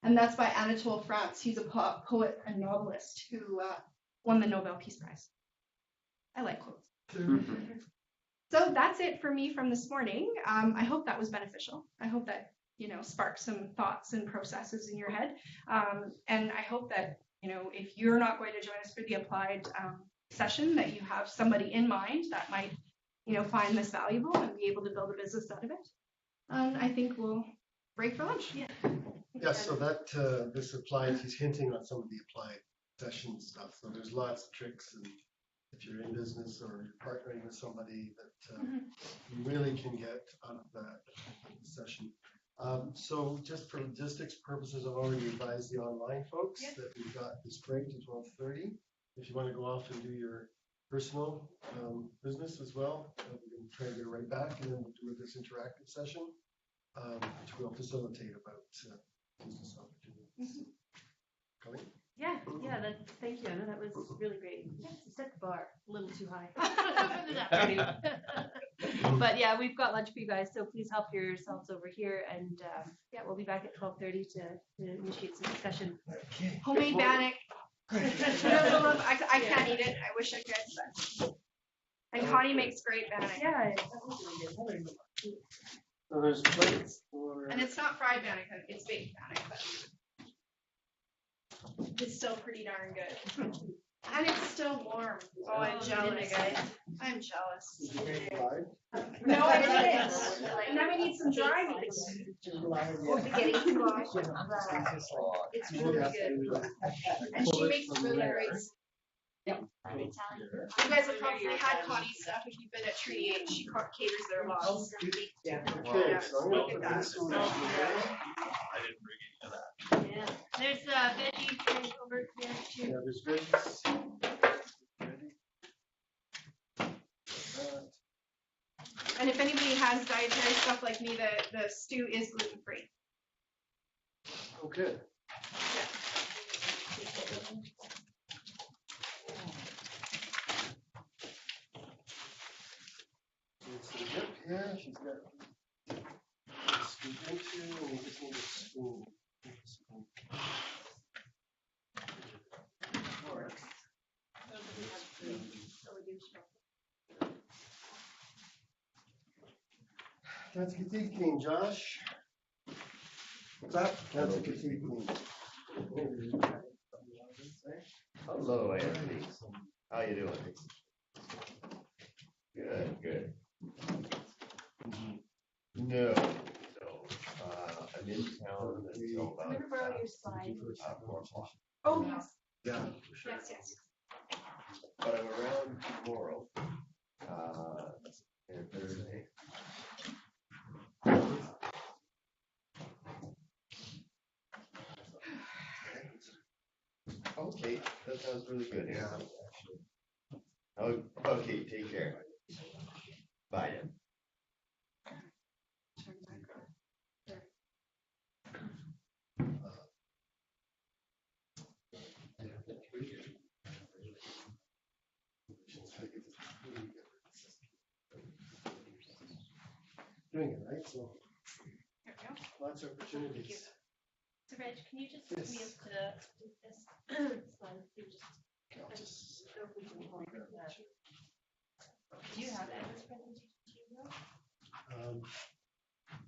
Speaker 3: And that's by Anatole France. He's a poet and novelist who won the Nobel Peace Prize. I like quotes. So that's it for me from this morning. I hope that was beneficial. I hope that, sparked some thoughts and processes in your head. And I hope that, if you're not going to join us for the applied session, that you have somebody in mind that might, find this valuable and be able to build a business out of it. And I think we'll break for lunch.
Speaker 2: Yeah, so that this applied, he's hinting on some of the applied session stuff. So there's lots of tricks, and if you're in business or you're partnering with somebody that you really can get out of that session. So just for logistics purposes, I've already advised the online folks that we've got this break to 12:30. If you want to go off and do your personal business as well, we can try to get right back, and then we'll do this interactive session, which will facilitate about business opportunities. Colleen?
Speaker 1: Yeah, thank you, Anna. That was really great. You set the bar a little too high. But yeah, we've got lunch for you guys, so please help yourselves over here, and we'll be back at 12:30 to initiate some discussion.
Speaker 2: Okay.
Speaker 3: Homemade bannock. I can't eat it. I wish I could. And Connie makes great bannock.
Speaker 1: Yeah, that was really good.
Speaker 2: So there's plates for.
Speaker 3: And it's not fried bannock, it's baked bannock, but it's still pretty darn good. And it's still warm. Oh, I'm jealous. I'm jealous. No, I didn't. And then we need some dry meat. Spaghetti squash. It's really good. And she makes really great. You guys have probably had Connie's stuff if you've been at Treaty 8. She caters their lots.
Speaker 2: Okay, so I'm
Speaker 3: Look
Speaker 2: gonna
Speaker 3: at
Speaker 2: put
Speaker 3: that.
Speaker 2: this one.
Speaker 9: I didn't bring any of that.
Speaker 1: Yeah, there's veggie thing over here too.
Speaker 2: Yeah, there's veggies.
Speaker 3: And if anybody has dietary stuff like me, the stew is gluten-free.
Speaker 2: Oh, good. It's the dip here. She's got scoop into, and we just need a spoon. That's fatigue clean, Josh. What's that? That's a fatigue clean.
Speaker 4: Hello, Anthony. How you doing? Good. No, I'm in town until about
Speaker 1: Remember borrow your slide?
Speaker 4: 4 o'clock.
Speaker 3: Oh, yes.
Speaker 2: Yeah, for sure.
Speaker 3: Yes.
Speaker 4: But I'm around tomorrow, and Thursday. Okay, that sounds really good.
Speaker 2: Yeah.
Speaker 4: Oh, okay, take care. Bye then.
Speaker 2: Doing it, right? So
Speaker 3: There we go.
Speaker 2: lots of opportunities.
Speaker 1: So Reg, can you just
Speaker 2: Yes.
Speaker 1: me up to this slide? You just
Speaker 2: I'll just
Speaker 1: go through the whole thing. Do you have Anna's presentation too?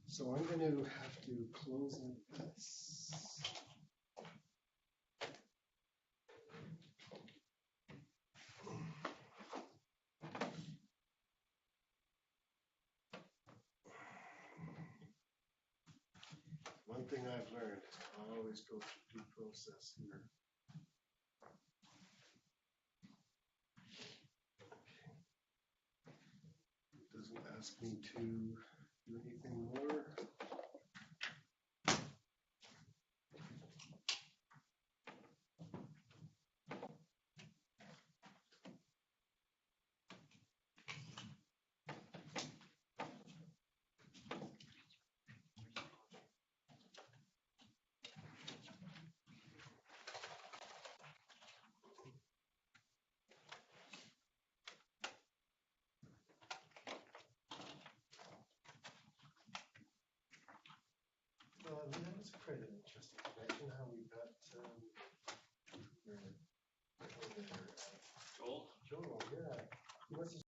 Speaker 2: So I'm going to have to close out this. One thing I've learned is to always go through due process here. It doesn't ask me to do anything more. That was quite an interesting connection, how we got,
Speaker 9: Joel?
Speaker 2: Joel, yeah. He must have